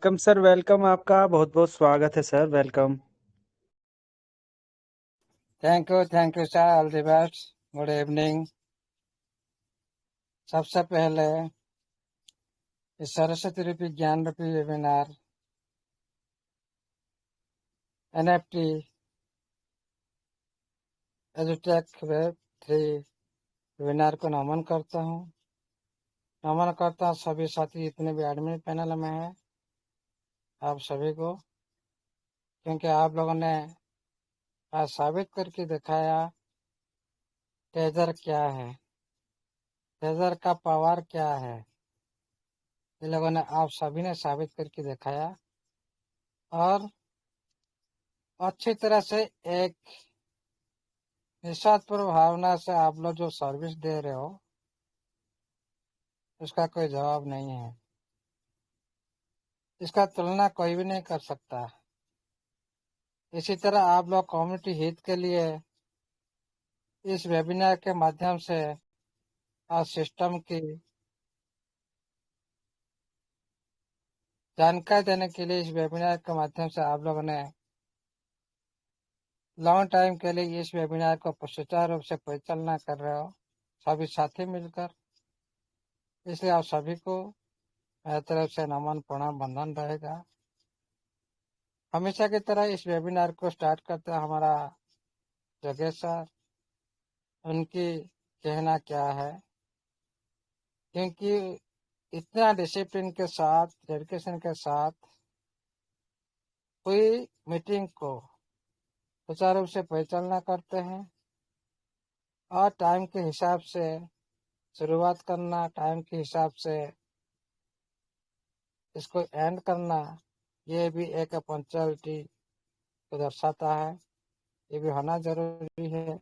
Welcome sir, welcome. आपका बहुत बहुत स्वागत है sir. Welcome. Thank you sir. All the best. Good evening. सबसे पहले इस सरस्वती रूपी ज्ञान रूपी वेबिनार एनएफटी एजुटेक वेब 3 वेबिनार को नमन करता हूँ। नमन करता हूँ सभी साथी जितने भी एडमिन पैनल में हैं, आप सभी को, क्योंकि आप लोगों ने आज साबित करके दिखाया टेजर क्या है, टेजर का पावर क्या है। ये लोगों ने, आप सभी ने साबित करके दिखाया और अच्छी तरह से एक निस्वार्थपूर्ण भावना से आप लोग जो सर्विस दे रहे हो उसका कोई जवाब नहीं है। इसका तुलना कोई भी नहीं कर सकता। इसी तरह आप लोग कम्युनिटी हित के लिए इस वेबिनार के माध्यम से आज सिस्टम की जानकारी देने के लिए इस वेबिनार के माध्यम से आप लोगों ने लॉन्ग टाइम के लिए इस वेबिनार को सुचारू रूप से परिचालना कर रहे हो, सभी साथी मिलकर। इसलिए आप सभी को मेरी तरफ से नमन प्रणाम बंधन रहेगा। हमेशा की तरह इस वेबिनार को स्टार्ट करते हैं हमारा जगेश सर। उनकी कहना क्या है, क्योंकि इतना डिसिप्लिन के साथ, डेडिकेशन के साथ कोई मीटिंग को सुचारू रूप से परिचालना करते हैं और टाइम के हिसाब से शुरुआत करना, टाइम के हिसाब से इसको एंड करना, ये भी एक पंक्चुअलिटी को दर्शाता है। ये भी होना जरूरी है।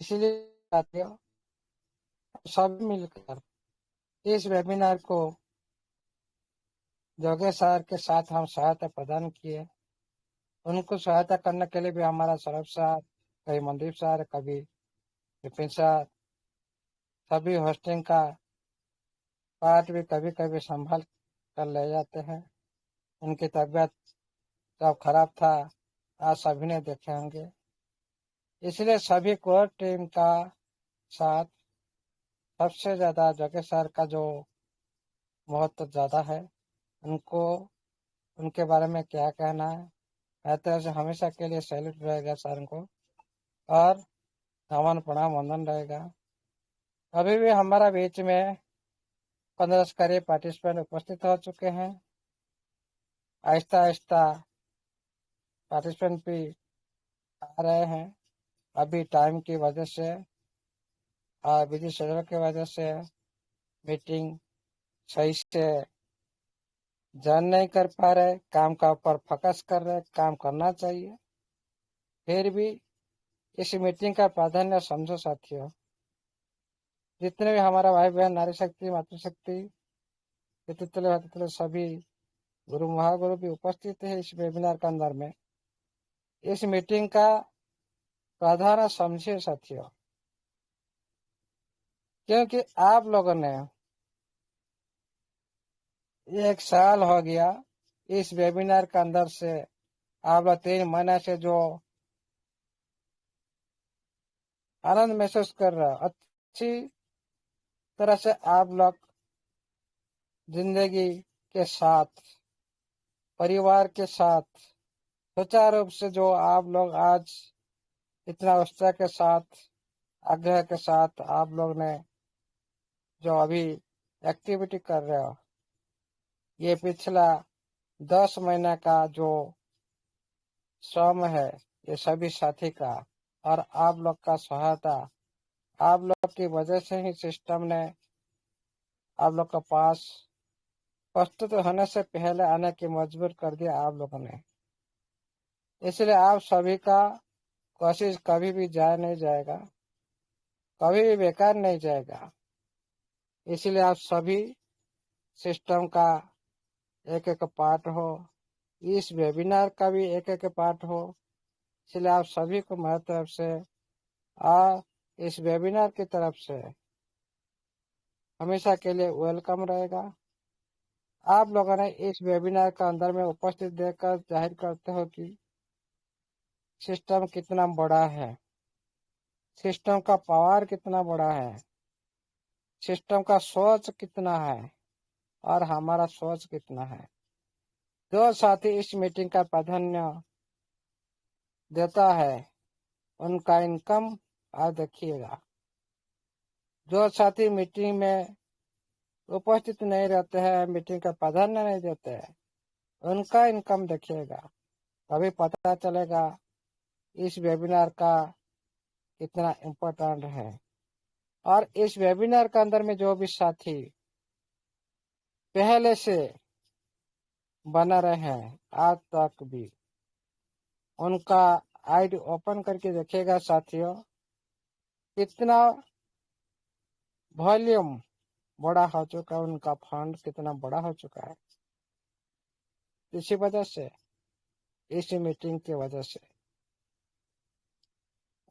इसीलिए साथियों, सब मिलकर इस वेबिनार को जोगे सर के साथ हम सहायता प्रदान किए। उनको सहायता करने के लिए भी हमारा सौरभ सर, कभी मनदीप सर, कभी विपिन सर, सभी होस्टिंग का पार्ट भी कभी कभी संभाल कर ले जाते हैं। उनकी तबीयत जब खराब था, आज सभी ने देखे होंगे। इसलिए सभी कोर टीम का साथ सबसे ज्यादा जोगे सर का जो महत्व ज्यादा है, उनको, उनके बारे में क्या कहना है। हर तरह से हमेशा के लिए सैल्यूट रहेगा सर को और नमन प्रणाम वंदन रहेगा। अभी भी हमारा बीच में 15 से करीब पार्टिसिपेंट उपस्थित हो चुके हैं। आहिस्ता आहिस्ता पार्टिसिपेंट भी आ रहे हैं। अभी टाइम की वजह से और बिजी शेड्यूल की वजह से मीटिंग सही से ज्वाइन नहीं कर पा रहे, काम का ऊपर फोकस कर रहे। काम करना चाहिए, फिर भी इस मीटिंग का प्राधान्य समझो साथियों। जितने भी हमारा भाई बहन, नारी शक्ति, मातृशक्ति, पितृतुल्य सभी गुरु महागुरु भी उपस्थित है इस वेबिनार के अंदर में। इस मीटिंग का प्राधान्य समझिए साथियों, क्योंकि आप लोगों ने 1 साल हो गया इस वेबिनार के अंदर से, आप लोग 3 महीने से जो आनंद महसूस कर रहे हो, अच्छी तरह से आप लोग जिंदगी के साथ, परिवार के साथ सुचारू रूप से जो आप लोग आज इतना उत्साह के साथ, आग्रह के साथ आप लोग ने जो अभी एक्टिविटी कर रहे हो, ये पिछला 10 महीने का जो श्रम है, ये सभी साथी का और आप लोग का सहायता, आप लोग की वजह से ही सिस्टम ने आप लोग के पास प्रस्तुत होने से पहले आने की मजबूर कर दिया आप लोगों ने। इसलिए आप सभी का कोशिश कभी भी जाया नहीं जाएगा, कभी भी बेकार नहीं जाएगा। इसलिए आप सभी सिस्टम का एक एक पार्ट हो, इस वेबिनार का भी एक एक पार्ट हो। इसलिए आप सभी को मेरी तरफ से और इस वेबिनार की तरफ से हमेशा के लिए वेलकम रहेगा। आप लोगों ने इस वेबिनार के अंदर में उपस्थित देखकर जाहिर करते हो कि सिस्टम कितना बड़ा है, सिस्टम का पावर कितना बड़ा है, सिस्टम का सोच कितना है और हमारा सोच कितना है। जो साथी इस मीटिंग का प्राधान्य देता है उनका इनकम आज देखिएगा। जो साथी मीटिंग में उपस्थित नहीं रहते हैं, मीटिंग का प्राधान्य नहीं देते हैं, उनका इनकम देखिएगा। तभी पता चलेगा इस वेबिनार का कितना इम्पोर्टेंट है। और इस वेबिनार के अंदर में जो भी साथी पहले से बना रहे हैं आज तक भी, उनका आईडी ओपन करके देखिएगा साथियों, कितना वॉल्यूम बड़ा हो चुका है, उनका फंड कितना बड़ा हो चुका है। इसी वजह से, इस मीटिंग की वजह से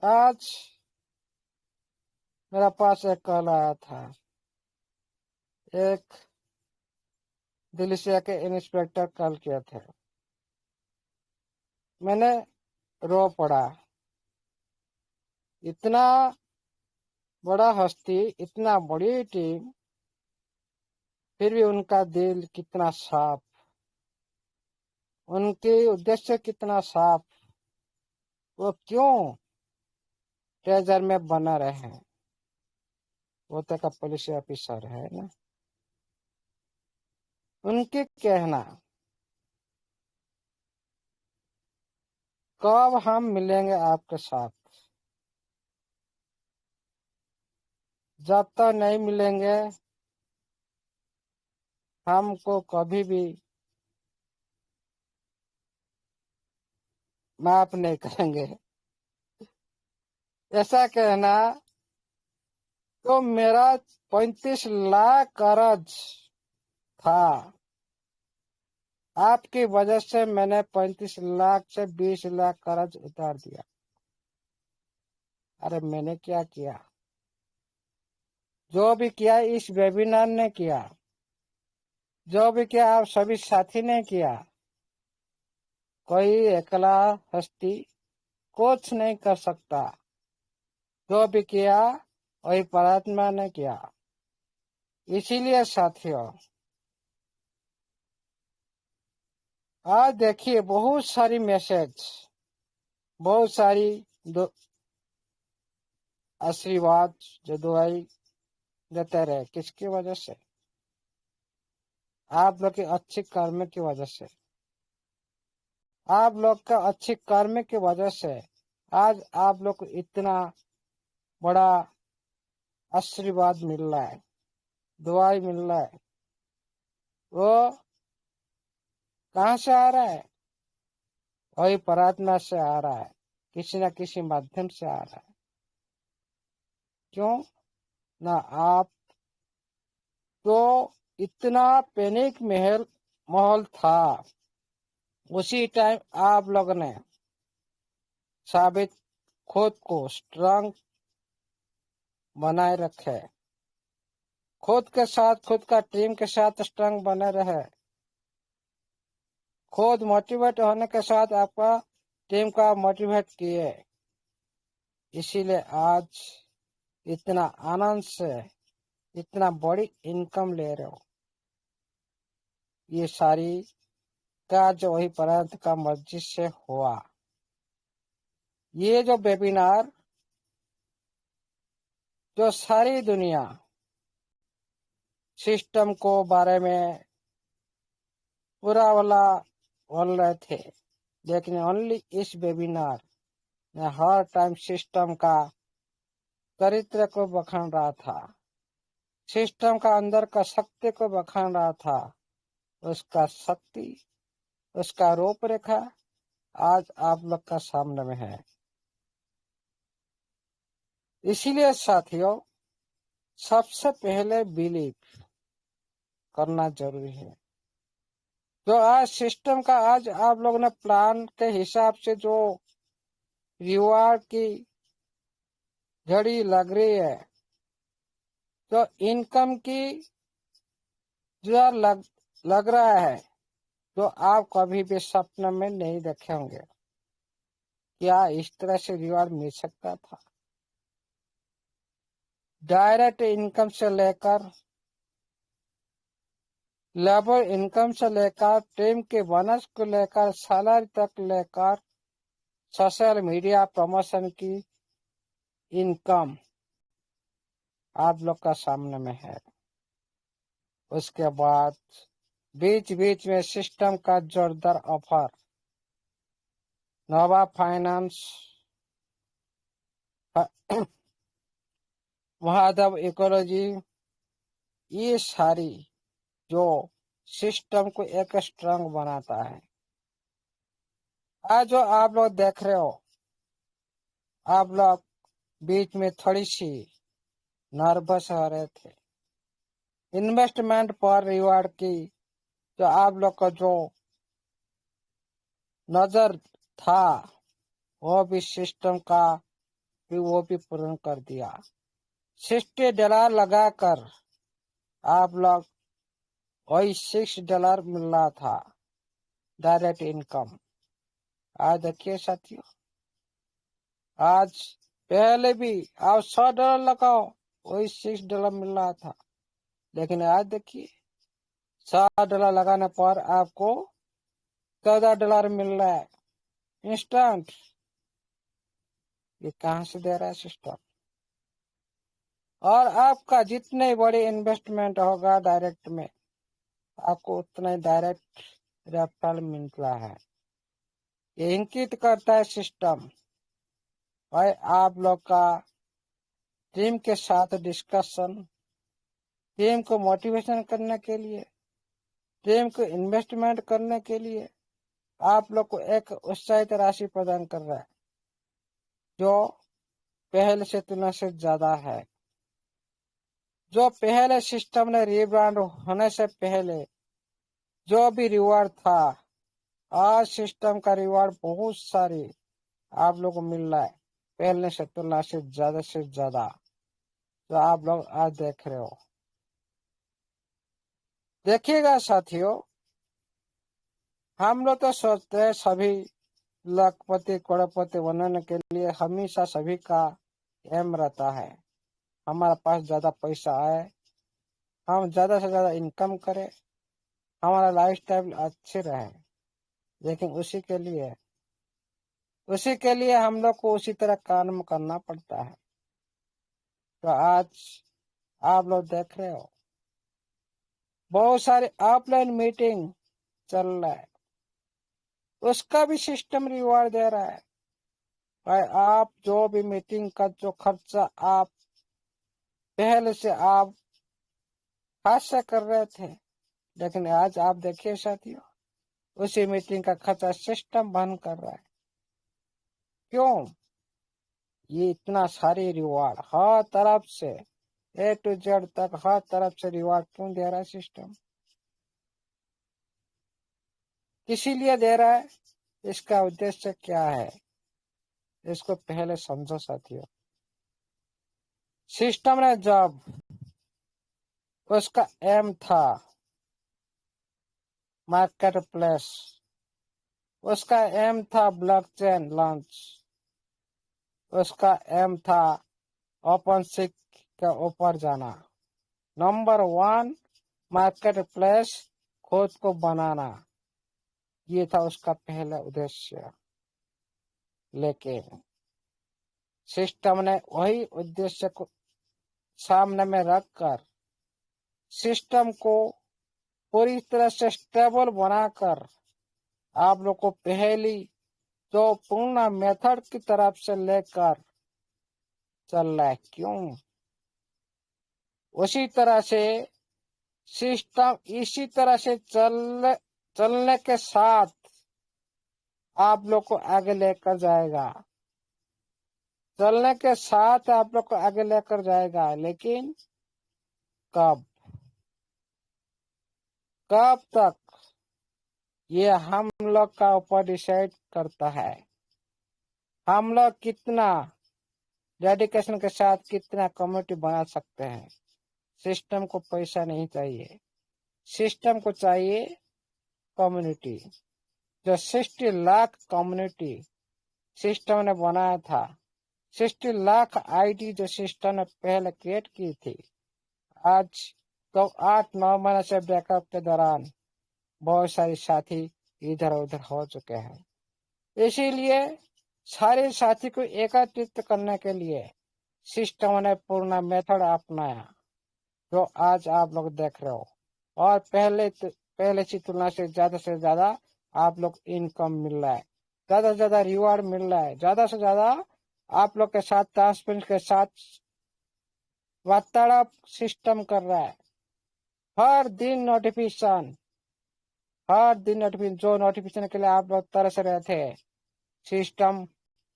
आज मेरा पास एक कॉल आया था। एक दिल्ली से के इंस्पेक्टर कॉल किया था। मैंने रो पड़ा। इतना बड़ा हस्ती, इतना बड़ी टीम, फिर भी उनका दिल कितना साफ, उनके उद्देश्य कितना साफ, वो क्यों ट्रेजर में बना रहे हैं। वो तक का पुलिस ऑफिसर है ना। उनके कहना, कब हम मिलेंगे आपके साथ, जब तक नहीं मिलेंगे हमको कभी भी माफ नहीं करेंगे। ऐसा कहना तो मेरा 35 लाख कर्ज था, आपकी वजह से मैंने 35 लाख से 20 लाख कर्ज उतार दिया। अरे मैंने क्या किया? जो भी किया इस वेबिनार ने किया, जो भी किया आप सभी साथी ने किया। कोई अकेला हस्ती कुछ नहीं कर सकता। जो भी किया वही परमात्मा ने किया। इसीलिए साथियों, आज देखिए बहुत सारी मैसेज, बहुत सारी आशीर्वाद जो दुआई देते रहे। किसकी वजह से? आप लोग के अच्छी कर्म की वजह से, आप लोग का अच्छी कर्म की वजह से आज आप लोग को इतना बड़ा आशीर्वाद मिल रहा है, दुआई मिल रहा है। वो कहाँ से आ रहा है? वही प्रार्थना से आ रहा है, किसी न किसी माध्यम से आ रहा है। क्यों ना? आप तो इतना पैनिक माहौल था, उसी टाइम आप लोग ने साबित खुद को स्ट्रांग बनाए रखे, खुद के साथ, खुद का टीम के साथ स्ट्रांग बने रहे, खुद मोटिवेट होने के साथ आपका टीम का मोटिवेट किए। इसीलिए आज इतना आनंद से इतना बड़ी इनकम ले रहे हो। ये सारी कार्य वही प्रांत का मर्जी से हुआ। ये जो वेबिनार, जो सारी दुनिया सिस्टम को बारे में पूरा वाला बोल रहे थे, लेकिन ओनली इस वेबिनार में हर टाइम सिस्टम का चरित्र को बखान रहा था, सिस्टम का अंदर का शक्ति को बखान रहा था। उसका शक्ति, उसका रूपरेखा आज आप लोग का सामने में है। इसीलिए साथियों, सबसे पहले बिलीव करना जरूरी है। जो आज सिस्टम का आज आप लोगों ने प्लान के हिसाब से जो रिवार्ड की घड़ी लग रही है, तो इनकम की जो लग रहा है जो आप कभी भी सपने में नहीं देखे होंगे। क्या इस तरह से रिवार्ड मिल सकता था? डायरेक्ट इनकम से लेकर लेबर इनकम से लेकर टीम के बोनस को लेकर सैलरी तक लेकर सोशल मीडिया प्रमोशन की इनकम आप लोग का सामने में है। उसके बाद बीच बीच में सिस्टम का जोरदार ऑफर, नोवा फाइनेंस, महादेव इकोलॉजी, ये सारी जो सिस्टम को एक स्ट्रांग बनाता है। आज जो आप लोग देख रहे हो, आप लोग बीच में थोड़ी सी नर्वस हो रहे थे। इन्वेस्टमेंट पर रिवार्ड की जो आप लोग का जो नजर था वो भी सिस्टम का वो भी पूर्ण कर दिया। $60 लगाकर आप लोग वही $6 मिल रहा था डायरेक्ट इनकम। आज देखिए साथियों, आज पहले भी आप $100 लगाओ वही $6 मिल रहा था, लेकिन आज देखिए $100 लगाने पर आपको $14 मिल रहा है इंस्टेंट। ये कहाँ से दे रहा है सिस्टम? और आपका जितने बड़े इन्वेस्टमेंट होगा डायरेक्ट में, आपको उतना ही डायरेक्ट रेफरल मिलता है। ये इंकित करता है सिस्टम भाई आप लोग का टीम के साथ डिस्कशन, टीम को मोटिवेशन करने के लिए, टीम को इन्वेस्टमेंट करने के लिए आप लोग को एक उत्साहित राशि प्रदान कर रहा है जो पहले से तुलना से ज्यादा है। जो पहले सिस्टम ने रीब्रांड होने से पहले जो भी रिवार्ड था, आज सिस्टम का रिवार्ड बहुत सारी आप लोग को मिल रहा है पहले से तुलना से ज्यादा जो आप लोग आज देख रहे हो। देखिएगा साथियों, हम लोग तो सोचते हैं सभी लखपति करोड़पति बनने के लिए हमेशा सभी का एम रहता है हमारे पास ज्यादा पैसा आए, हम ज्यादा से ज्यादा इनकम करें, हमारा लाइफस्टाइल अच्छे रहे। लेकिन उसी के लिए हम लोग को उसी तरह काम करना पड़ता है। तो आज आप लोग देख रहे हो बहुत सारे ऑफलाइन मीटिंग चल रहा है, उसका भी सिस्टम रिवार्ड दे रहा है भाई। आप जो भी मीटिंग का जो खर्चा आप पहले से आप हाथ से कर रहे थे, लेकिन आज आप देखिए साथियों, उसी मीटिंग का खर्चा सिस्टम बंद कर रहा है। क्यों? ये इतना सारी रिवार्ड हर तरफ से A to Z तक हर तरफ से रिवार्ड क्यों दे रहा है सिस्टम? किसी लिए दे रहा है? इसका उद्देश्य क्या है? इसको पहले समझो साथियों। सिस्टम ने जब उसका एम था मार्केट प्लेस, उसका एम था ब्लॉकचेन लॉन्च, उसका एम था ओपन सीक के ऊपर जाना, नंबर 1 मार्केट प्लेस खुद को बनाना, ये था उसका पहला उद्देश्य। लेकिन सिस्टम ने वही उद्देश्य को सामने में रखकर सिस्टम को पूरी तरह से स्टेबल बनाकर आप लोग को पहली जो पूर्ण मेथड की तरफ से लेकर चल रहा है। क्यों? उसी तरह से सिस्टम इसी तरह से चलने के साथ आप लोग को आगे लेकर जाएगा, चलने के साथ आप लोग को आगे लेकर जाएगा। लेकिन कब कब तक, ये हम लोग का ऊपर डिसाइड करता है। हम लोग कितना डेडिकेशन के साथ कितना कम्युनिटी बना सकते हैं। सिस्टम को पैसा नहीं चाहिए, सिस्टम को चाहिए कम्युनिटी। जो 60 लाख कम्युनिटी सिस्टम ने बनाया था, 60 लाख आईडी जो सिस्टम ने पहले क्रिएट की थी, आज तो 8-9 महीने से बैकअप के दौरान बहुत सारे साथी इधर उधर हो चुके हैं। इसीलिए सारे साथी को एकत्रित करने के लिए सिस्टम ने पूर्ण मेथड अपनाया, जो आज आप लोग देख रहे हो। और पहले की तुलना से ज्यादा आप लोग इनकम मिल रहा है, ज्यादा से ज्यादा रिवार्ड मिल रहा है, ज्यादा से ज्यादा आप लोग के साथ ट्रांसपेरेंट के साथ वार्तालाप सिस्टम कर रहा है। हर दिन नोटिफिकेशन जो नोटिफिकेशन के लिए आप लोग तरस रहे थे, सिस्टम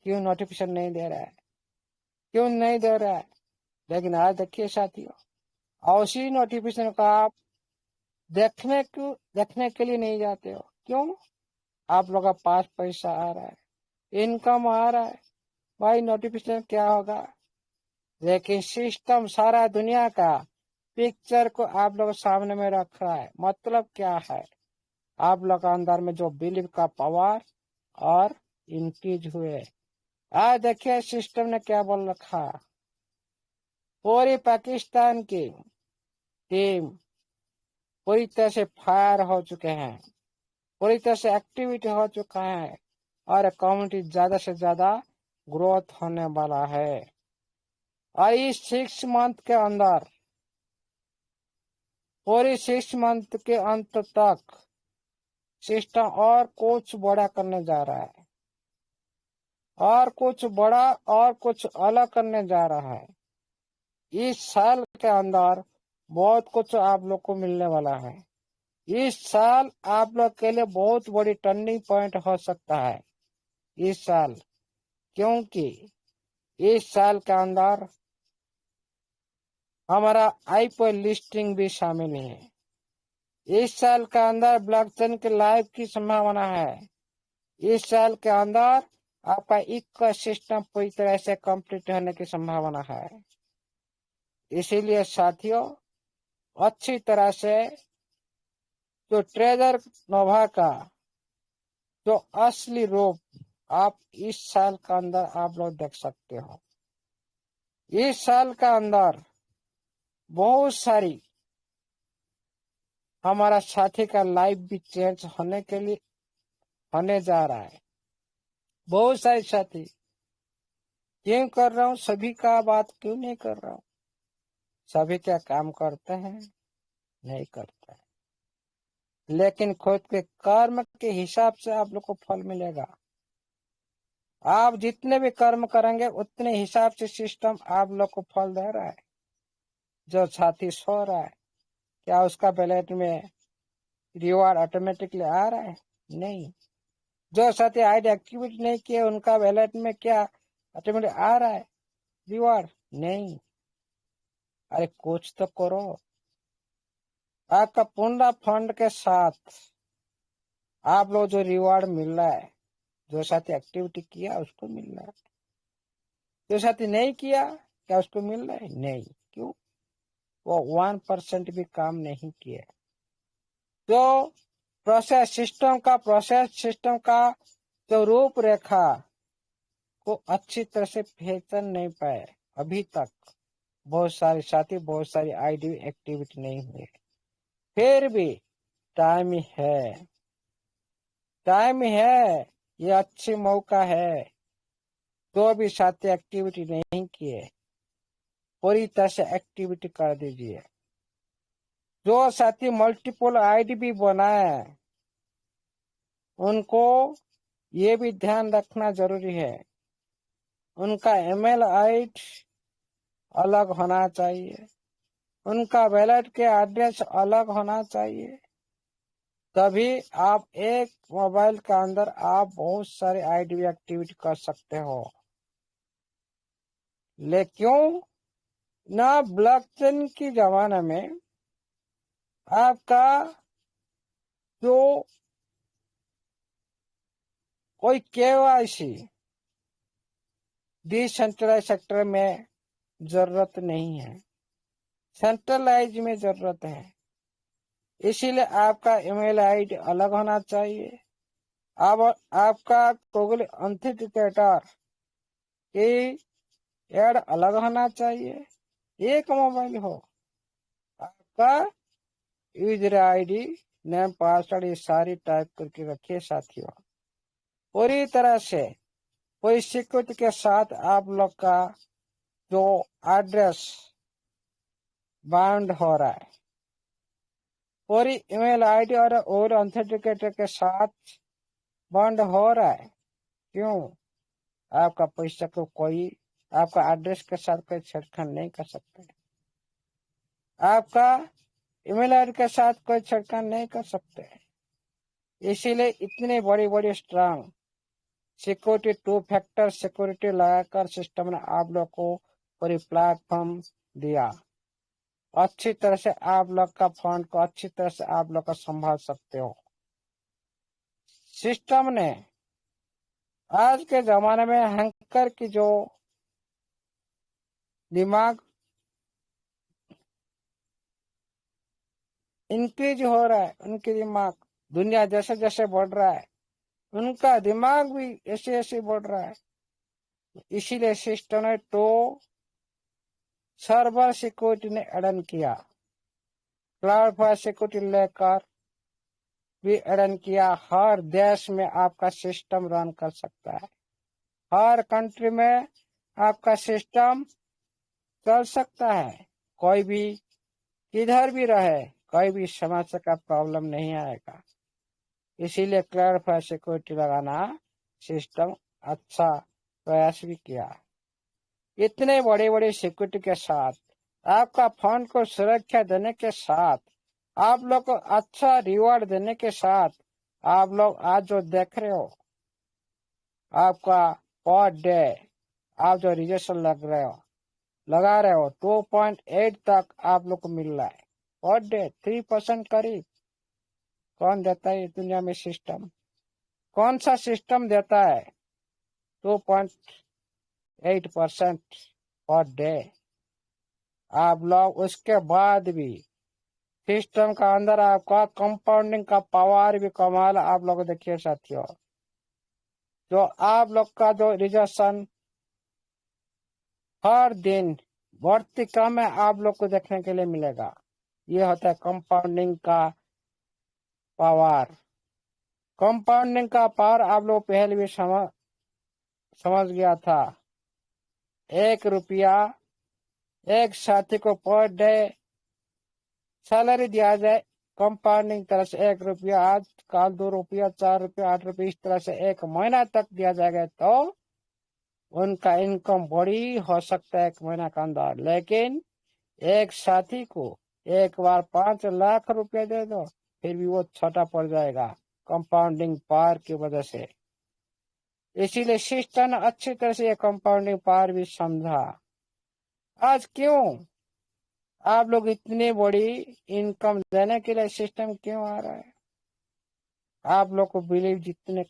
क्यों नोटिफिकेशन नहीं दे रहा है, क्यों नहीं दे रहा है। लेकिन आज देखिए साथियों, और उसी नोटिफिकेशन का आप देखने के लिए नहीं जाते हो। क्यों? आप लोग का पास पैसा आ रहा है, इनकम आ रहा है, भाई नोटिफिकेशन क्या होगा। लेकिन सिस्टम सारा दुनिया का पिक्चर को आप लोग सामने में रख रहा है। मतलब क्या है, आप लोग का अंदर में जो बिलीव का पावर और इंक्रीज हुए। आज देखिए सिस्टम ने क्या बोल रखा, पूरी पाकिस्तान की टीम पूरी तरह से फायर हो चुके हैं, पूरी तरह से एक्टिविटी हो चुका है, और कम्युनिटी ज्यादा से ज्यादा ग्रोथ होने वाला है। और इस 6 मंथ के अंदर, पूरी 6 मंथ के अंत तक सिस्टम और कुछ बड़ा करने जा रहा है, और कुछ बड़ा और कुछ अलग करने जा रहा है। इस साल के अंदर बहुत कुछ आप लोग को मिलने वाला है। इस साल आप लोग के लिए बहुत बड़ी टर्निंग पॉइंट हो सकता है इस साल, क्योंकि इस साल के अंदर हमारा आईपीओ लिस्टिंग भी शामिल है। इस साल के अंदर ब्लॉकचेन के लाइव की संभावना है। इस साल के अंदर आपका इकोसिस्टम पूरी तरह से कंप्लीट होने की संभावना है। इसीलिए साथियों, अच्छी तरह से जो ट्रेजर नोवा का जो असली रूप आप इस साल के अंदर आप लोग देख सकते हो। इस साल का अंदर बहुत सारी हमारा साथी का लाइफ भी चेंज होने जा रहा है। बहुत सारे साथी, क्यों कर रहा हूँ, सभी का बात क्यों नहीं कर रहा हूँ। सभी क्या काम करते हैं? नहीं करते हैं। लेकिन खुद के कर्म के हिसाब से आप लोग को फल मिलेगा। आप जितने भी कर्म करेंगे उतने हिसाब से सिस्टम आप लोग को फल दे रहा है। जो साथी सो रहा है, क्या उसका बैलेट में रिवार्ड ऑटोमेटिकली आ रहा है? नहीं। जो साथी आईडी एक्टिविटी नहीं किए, उनका बैलेट में क्या ऑटोमेटिक आ रहा है रिवार्ड? नहीं। अरे कुछ तो करो। आपका पूरा फंड के साथ आप लोग जो रिवार्ड मिल रहा है, जो साथी एक्टिविटी किया उसको मिल रहा है, जो साथी नहीं किया क्या उसको मिल रहा है? नहीं। क्यों? वो 1% भी काम नहीं किया। जो प्रोसेस सिस्टम का जो रूपरेखा को अच्छी तरह से पहचान नहीं पाए अभी तक। बहुत सारे साथी, बहुत सारी आईडी एक्टिविटी नहीं हुए। फिर भी टाइम है, टाइम है, ये अच्छी मौका है। जो भी साथी एक्टिविटी नहीं किए, पूरी तरह से एक्टिविटी कर दीजिए। जो साथी मल्टीपल आईडी भी बनाए, उनको ये भी ध्यान रखना जरूरी है, उनका ईमेल आईडी अलग होना चाहिए, उनका वैलेट के एड्रेस अलग होना चाहिए। तभी आप एक मोबाइल के अंदर आप बहुत सारे आईडी एक्टिविटी कर सकते हो। लेकिन ना ब्लॉकचेन की जमाने में आपका जो कोई केवाईसी डिसेंट्रलाइज सेक्टर में जरूरत नहीं है, सेंट्रलाइज में जरूरत है। इसीलिए आपका ईमेल आईडी अलग होना चाहिए। अब आपका गूगल ऑथेंटिकेटर की ऐड अलग होना चाहिए। एक मोबाइल हो, आपका यूजर आईडी, नेम, पासवर्ड ये सारी टाइप करके रखिए साथियों। पूरी तरह से कोई सिक्योरिटी के साथ आप लोग का जो एड्रेस बाउंड हो रहा है, पूरी ईमेल आईडी और ऑथेंटिकेटर के साथ बंद हो रहा है। क्यों? आपका पैसा को कोई आपका एड्रेस के साथ कोई छेड़छाड़ नहीं कर सकते। आपका ईमेल आईडी के साथ कोई छेड़छाड़ नहीं कर सकते। इसीलिए इतनी बड़ी बड़ी स्ट्रांग सिक्योरिटी, 2 फैक्टर सिक्योरिटी लगाकर सिस्टम ने आप लोग को पूरी प्लेटफॉर्म दिया। अच्छी तरह से आप लोग का फंड को अच्छी तरह से आप लोग का संभाल सकते हो। सिस्टम ने आज के जमाने में हैकर की जो दिमाग इंक्रीज हो रहा है, उनकी दिमाग दुनिया जैसे जैसे बढ़ रहा है, उनका दिमाग भी ऐसे ऐसे बढ़ रहा है। इसीलिए सिस्टम ने तो सर्वर सिक्योरिटी ने ऐड किया, क्लाउड फॉर सिक्योरिटी लेकर भी ऐड किया। हर देश में आपका सिस्टम रन कर सकता है, हर कंट्री में आपका सिस्टम चल सकता है। कोई भी किधर भी रहे, कोई भी समस्या का प्रॉब्लम नहीं आएगा। इसीलिए क्लाउड फॉर सिक्योरिटी लगाना सिस्टम अच्छा प्रयास भी किया। इतने बड़े बड़े सिक्योरिटी के साथ, आपका फंड को सुरक्षा देने के साथ, आप लोग को अच्छा रिवॉर्ड देने के साथ, आप लोग आज जो देख रहे हो, आपका पर डे आप जो रिजर्वेशन लगा रहे हो 2.8 तक आप लोग को मिल रहा है पर डे, 3% करीब। कौन देता है दुनिया में सिस्टम? कौन सा सिस्टम देता है 2.8% पर डे? आप लोग उसके बाद भी सिस्टम का अंदर आपका कंपाउंडिंग का पावर भी कमाल आप लोग देखिए साथियों। जो आप लोग का जो रिजर्वेशन हर दिन बढ़ती क्रम में आप लोग को देखने के लिए मिलेगा। ये होता है कंपाउंडिंग का पावर। कंपाउंडिंग का पावर आप लोग पहले भी समझ गया था। 1 रुपया एक साथी को पर डे सैलरी दिया जाए, कंपाउंडिंग तरह से 1 रुपया, आज कल 2 रुपया, 4 रुपया, 8 रुपया, इस तरह से 1 महीना तक दिया जाएगा तो उनका इनकम बड़ी हो सकता है 1 महीना के अंदर। लेकिन एक साथी को एक बार 5 लाख रुपया दे दो, फिर भी वो छोटा पड़ जाएगा कंपाउंडिंग पावर की वजह से। इसीलिए सिस्टम ने अच्छी तरह से ये कंपाउंडिंग पावर भी समझा। आज क्यों आप लोग इतनी बड़ी इनकम देने के लिए सिस्टम क्यों आ रहा है? आप लोग को बिलीव जितने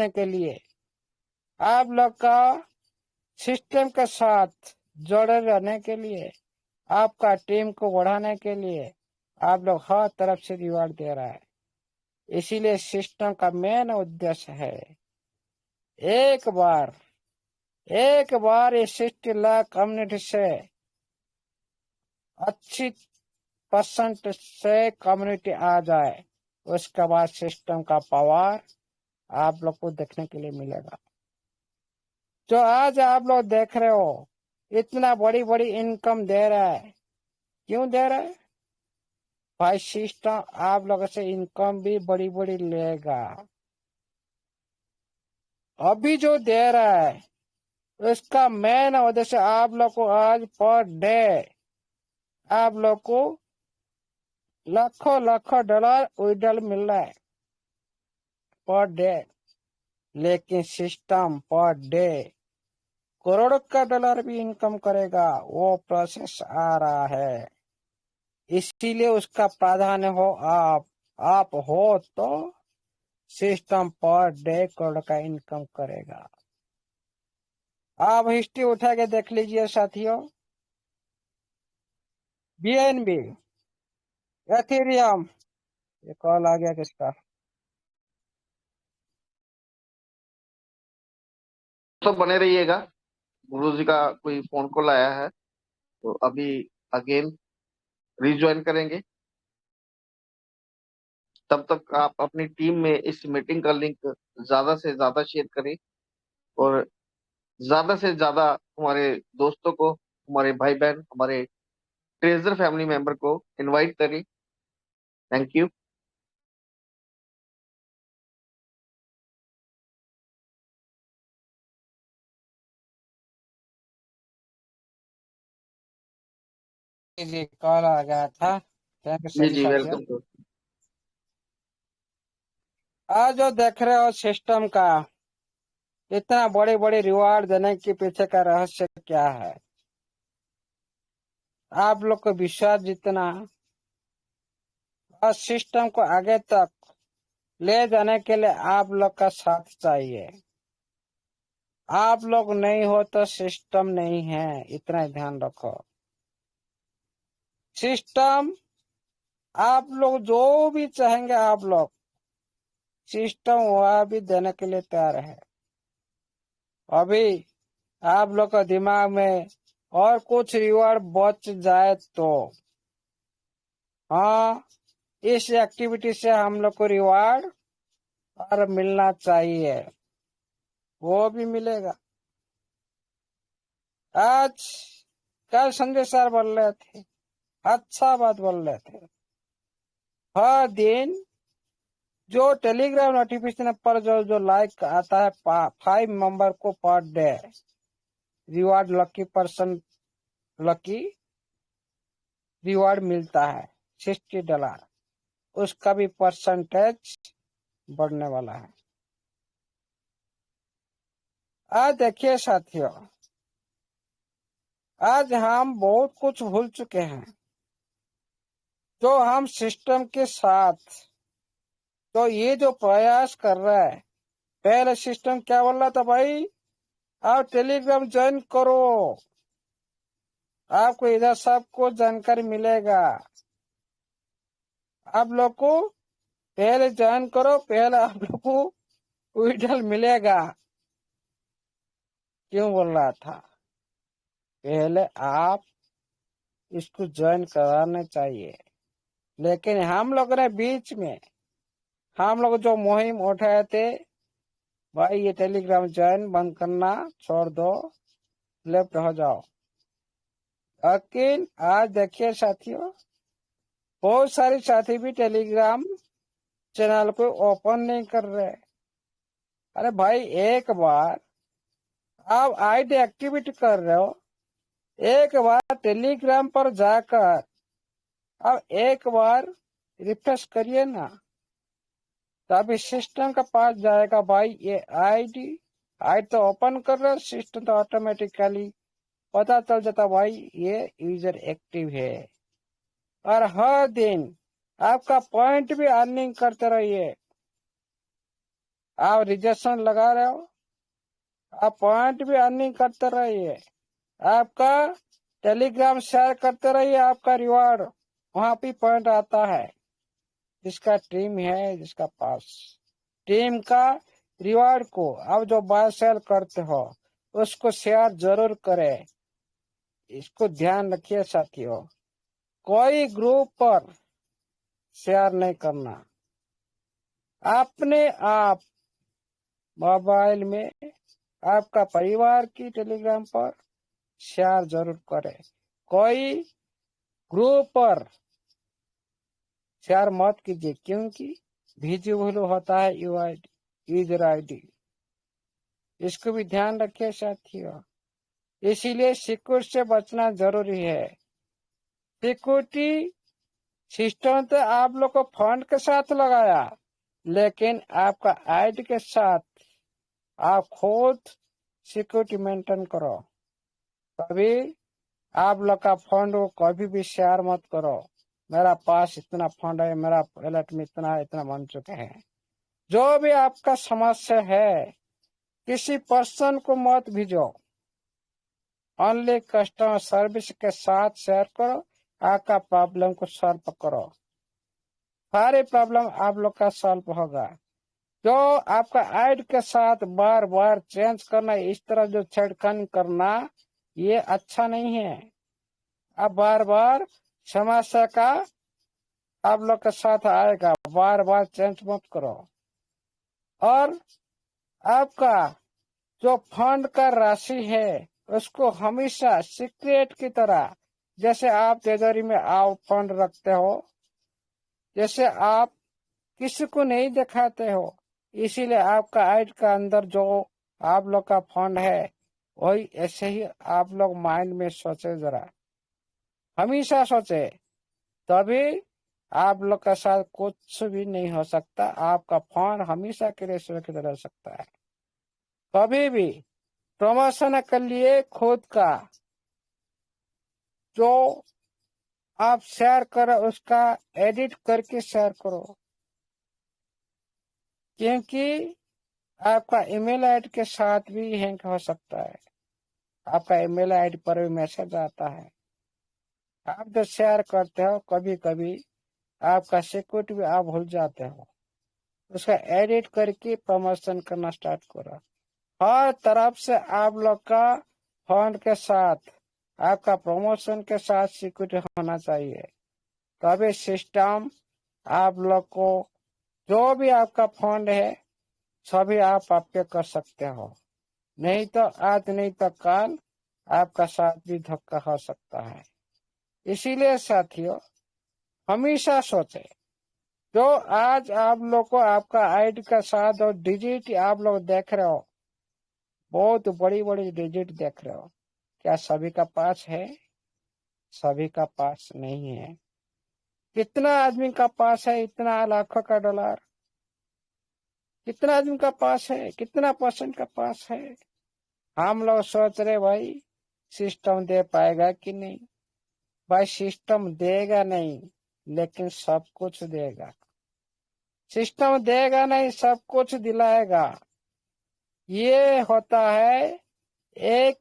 के लिए आप लोग का सिस्टम के साथ जुड़े रहने के लिए, आपका टीम को बढ़ाने के लिए आप लोग हर तरफ से रिवार्ड दे रहा है। इसीलिए सिस्टम का मेन उद्देश्य है एक बार ये 60 लाख कम्युनिटी से अच्छी % से कम्युनिटी आ जाए, उसके बाद सिस्टम का पावर आप लोग को देखने के लिए मिलेगा। जो आज आप लोग देख रहे हो इतना बड़ी बड़ी इनकम दे रहा है, क्यों दे रहा है भाई? सिस्टम आप लोगों से इनकम भी बड़ी बड़ी लेगा। अभी जो दे रहा है उसका मेन उद्देश्य आप लोग को आज पर डे आप लोग को लाखों लाखों डॉलर विड्रॉल मिल रहा है पर डे। लेकिन सिस्टम पर डे करोड़ों का डॉलर भी इनकम करेगा, वो प्रोसेस आ रहा है। इसीलिए उसका प्राधान्य हो आप हो तो सिस्टम पर डे करोड़ का इनकम करेगा। आप हिस्ट्री उठा के देख लीजिए साथियों। BNB Ethereum. ये कॉल आ गया किसका? तो बने रहिएगा। गुरु जी का कोई फोन कॉल आया है, तो अभी अगेन रिज्वाइन करेंगे। तब तक आप अपनी टीम में इस मीटिंग का लिंक ज्यादा से ज्यादा शेयर करें, और ज्यादा से ज्यादा हमारे दोस्तों को, हमारे भाई बहन, हमारे ट्रेजर फैमिली मेंबर को इनवाइट करें। Thank you. जी कॉल आ गया था। थैंक यू जी सभी जी, साथियों। Welcome sir. आज जो देख रहे हो सिस्टम का इतना बड़े बड़े रिवार्ड देने के पीछे का रहस्य क्या है? आप लोग को विश्वास जितना और सिस्टम को आगे तक ले जाने के लिए आप लोग का साथ चाहिए। आप लोग नहीं हो तो सिस्टम नहीं है, इतना ही ध्यान रखो। सिस्टम आप लोग जो भी चाहेंगे, आप लोग सिस्टम वह भी देने के लिए तैयार है। अभी आप लोग का दिमाग में और कुछ रिवार्ड बच जाए तो हाँ, इस एक्टिविटी से हम लोग को रिवार्ड और मिलना चाहिए, वो भी मिलेगा। आज कल संजय सर बोल रहे थे, अच्छा बात बोल रहे थे। हर दिन जो टेलीग्राम नोटिफिकेशन पर जो लाइक आता है 5 मेंबर को per day reward lucky reward मिलता है $60। उसका भी परसेंटेज बढ़ने वाला है। आज देखिए साथियों, आज हम बहुत कुछ भूल चुके हैं। जो हम सिस्टम के साथ तो ये जो प्रयास कर रहा है, पहले सिस्टम क्या बोल रहा था भाई, आप टेलीग्राम ज्वाइन करो, आपको इधर सबको जानकारी मिलेगा। आप लोग को पहले ज्वाइन करो, पहले आप लोग को विड्रॉल मिलेगा। क्यों बोल रहा था? पहले आप इसको ज्वाइन कराना चाहिए। लेकिन हम लोग ने बीच में हम लोग जो मुहिम उठाए थे, भाई ये टेलीग्राम ज्वाइन बंद करना छोड़ दो, लेफ्ट हो जाओ। लेकिन आज देखिए साथियों, बहुत सारे साथी भी टेलीग्राम चैनल को ओपन नहीं कर रहे। अरे भाई, एक बार आप आईडी एक्टिविटी कर रहे हो, एक बार टेलीग्राम पर जाकर अब एक बार रिफ्रेश करिए ना, तभी सिस्टम का पास जाएगा भाई ये आईडी तो ओपन कर रहे हो, सिस्टम तो ऑटोमेटिकली पता चल जाता भाई ये यूजर एक्टिव है। और हर दिन आपका पॉइंट भी अर्निंग करते रहिए। आप रिजेक्शन लगा रहे हो, आप पॉइंट भी अर्निंग करते रहिए। आपका टेलीग्राम शेयर करते रहिए, आपका रिवार्ड वहां भी पॉइंट आता है। जिसका टीम है, जिसका पास टीम का रिवार्ड को आप जो बाय सेल करते हो उसको शेयर जरूर करें। इसको ध्यान रखिए साथियों, कोई ग्रुप पर शेयर नहीं करना। अपने आप मोबाइल में आपका परिवार की टेलीग्राम पर शेयर जरूर करें। कोई ग्रुप पर शेयर मत कीजिए, क्योंकि विजिबल होता है यूजर आईडी। इसको भी ध्यान रखिए साथियों। इसीलिए सिक्योरिटी से बचना जरूरी है। सिक्योरिटी सिस्टम तो आप लोग को फंड के साथ लगाया, लेकिन आपका आईडी के साथ आप खुद सिक्योरिटी मेंटेन करो। कभी आप लोग का फंड को कभी भी शेयर मत करो, मेरा पास इतना फंड है, मेरा वॉलेट में इतना बन चुके हैं। जो भी आपका समस्या है, किसी पर्सन को मत भेजो, ओनली कस्टमर सर्विस के साथ शेयर करो, आपका प्रॉब्लम को सॉल्व करो। सारे प्रॉब्लम आप लोग का सॉल्व होगा। जो आपका ऐड के साथ बार बार चेंज करना, इस तरह जो छेड़खानी करना, ये अच्छा नहीं है। अब बार बार समस्या का आप लोग के साथ आएगा, बार बार चेंज मत करो। और आपका जो फंड का राशि है उसको हमेशा सीक्रेट की तरह, जैसे आप तिजोरी में आप फंड रखते हो, जैसे आप किसी को नहीं दिखाते हो, इसीलिए आपका ऐड का अंदर जो आप लोग का फंड है वही ऐसे ही आप लोग माइंड में सोचे, जरा हमेशा सोचे, तभी आप लोग के साथ कुछ भी नहीं हो सकता। आपका फंड हमेशा के लिए सुरक्षित रह सकता है। कभी भी प्रमोशन के लिए खुद का जो आप शेयर करो उसका एडिट करके शेयर करो, क्योंकि आपका ईमेल आईडी के साथ भी हैंक हो सकता है। आपका ईमेल आईडी पर भी मैसेज आता है, आप जो शेयर करते हो कभी कभी आपका सिक्योरिटी भी आप भूल जाते हो, उसका एडिट करके प्रमोशन करना स्टार्ट करो। हर तरफ से आप लोग का फंड के साथ, आपका प्रमोशन के साथ सिक्योरिटी होना चाहिए, तभी सिस्टम आप लोग को जो भी आपका फंड है सभी आप आपके कर सकते हो। नहीं तो आज नहीं तो कल आपका साथ भी धक्का हो सकता है। इसीलिए साथियों, हमेशा सोचे, जो आज आप लोग को आपका आईडी का साथ और डिजिट आप लोग देख रहे हो, बहुत बड़ी बड़ी डिजिट देख रहे हो, क्या सभी का पास है? सभी का पास नहीं है। कितना आदमी का पास है इतना लाखों का डॉलर? कितना आदमी का पास है? कितना परसेंट का पास है? हम लोग सोच रहे भाई सिस्टम दे पाएगा कि नहीं। भाई सिस्टम देगा नहीं, लेकिन सब कुछ देगा। सिस्टम देगा नहीं, सब कुछ दिलाएगा। ये होता है एक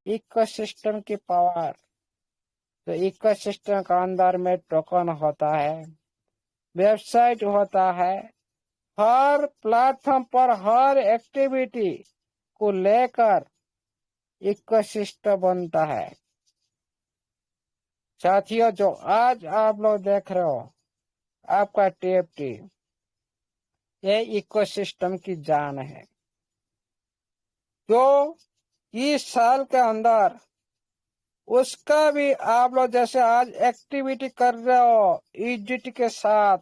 इकोसिस्टम की पावर। तो इकोसिस्टम का अंदर में टोकन होता है, वेबसाइट होता है, हर प्लेटफॉर्म पर हर एक्टिविटी को लेकर इकोसिस्टम बनता है। साथियों, जो आज आप लोग देख रहे हो आपका टीएफटी, ये इकोसिस्टम की जान है। जो इस साल के अंदर उसका भी आप लोग जैसे आज एक्टिविटी कर रहे हो ईडीटी के साथ,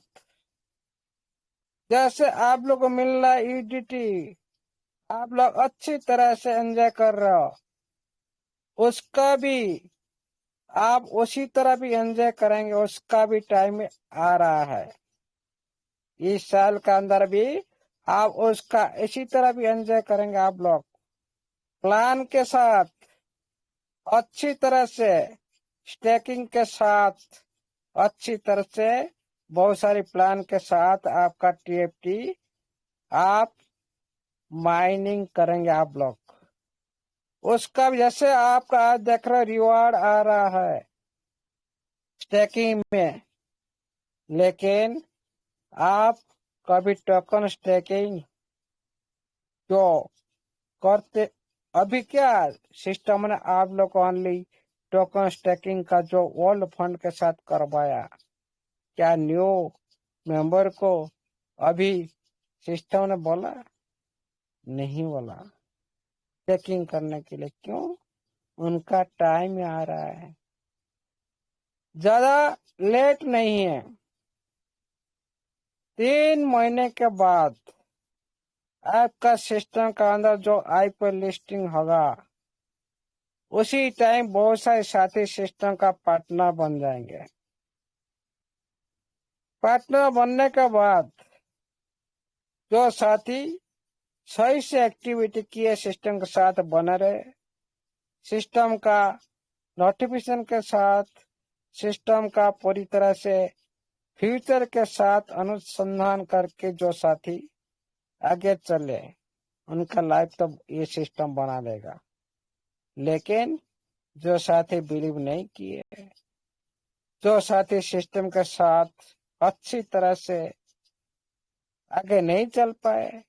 जैसे आप लोग को मिल रहा है ईडीटी, आप लोग अच्छी तरह से एंजॉय कर रहे हो, उसका भी आप उसी तरह भी एंजॉय करेंगे। उसका भी टाइम आ रहा है। इस साल के अंदर भी आप उसका इसी तरह भी एंजॉय करेंगे। आप लोग प्लान के साथ, अच्छी तरह से स्टेकिंग के साथ, अच्छी तरह से बहुत सारी प्लान के साथ आपका टीएफटी आप माइनिंग करेंगे। आप लोग उसका जैसे आपका आज देख रहे रिवार्ड आ रहा है स्टेकिंग में, लेकिन आप कभी टोकन स्टेकिंग जो करते, अभी क्या सिस्टम ने आप लोग को ओनली टोकन स्टेकिंग का जो वर्ल्ड फंड के साथ करवाया, क्या न्यू मेंबर को अभी सिस्टम ने बोला? नहीं बोला स्टेकिंग करने के लिए। क्यों? उनका टाइम आ रहा है, ज्यादा लेट नहीं है। 3 महीने के बाद आपका सिस्टम का अंदर जो आईपी लिस्टिंग होगा, उसी टाइम बहुत सारे साथी सिस्टम का पार्टनर बन जाएंगे। पार्टनर बनने के बाद जो साथी सही से एक्टिविटी किए सिस्टम के साथ बने रहे, सिस्टम का नोटिफिकेशन के साथ, सिस्टम का पूरी तरह से फ्यूचर के साथ अनुसंधान करके जो साथी आगे चले, उनका लाइफ तो ये सिस्टम बना देगा। लेकिन जो साथी बिलीव नहीं किए, जो साथी सिस्टम के साथ अच्छी तरह से आगे नहीं चल पाए,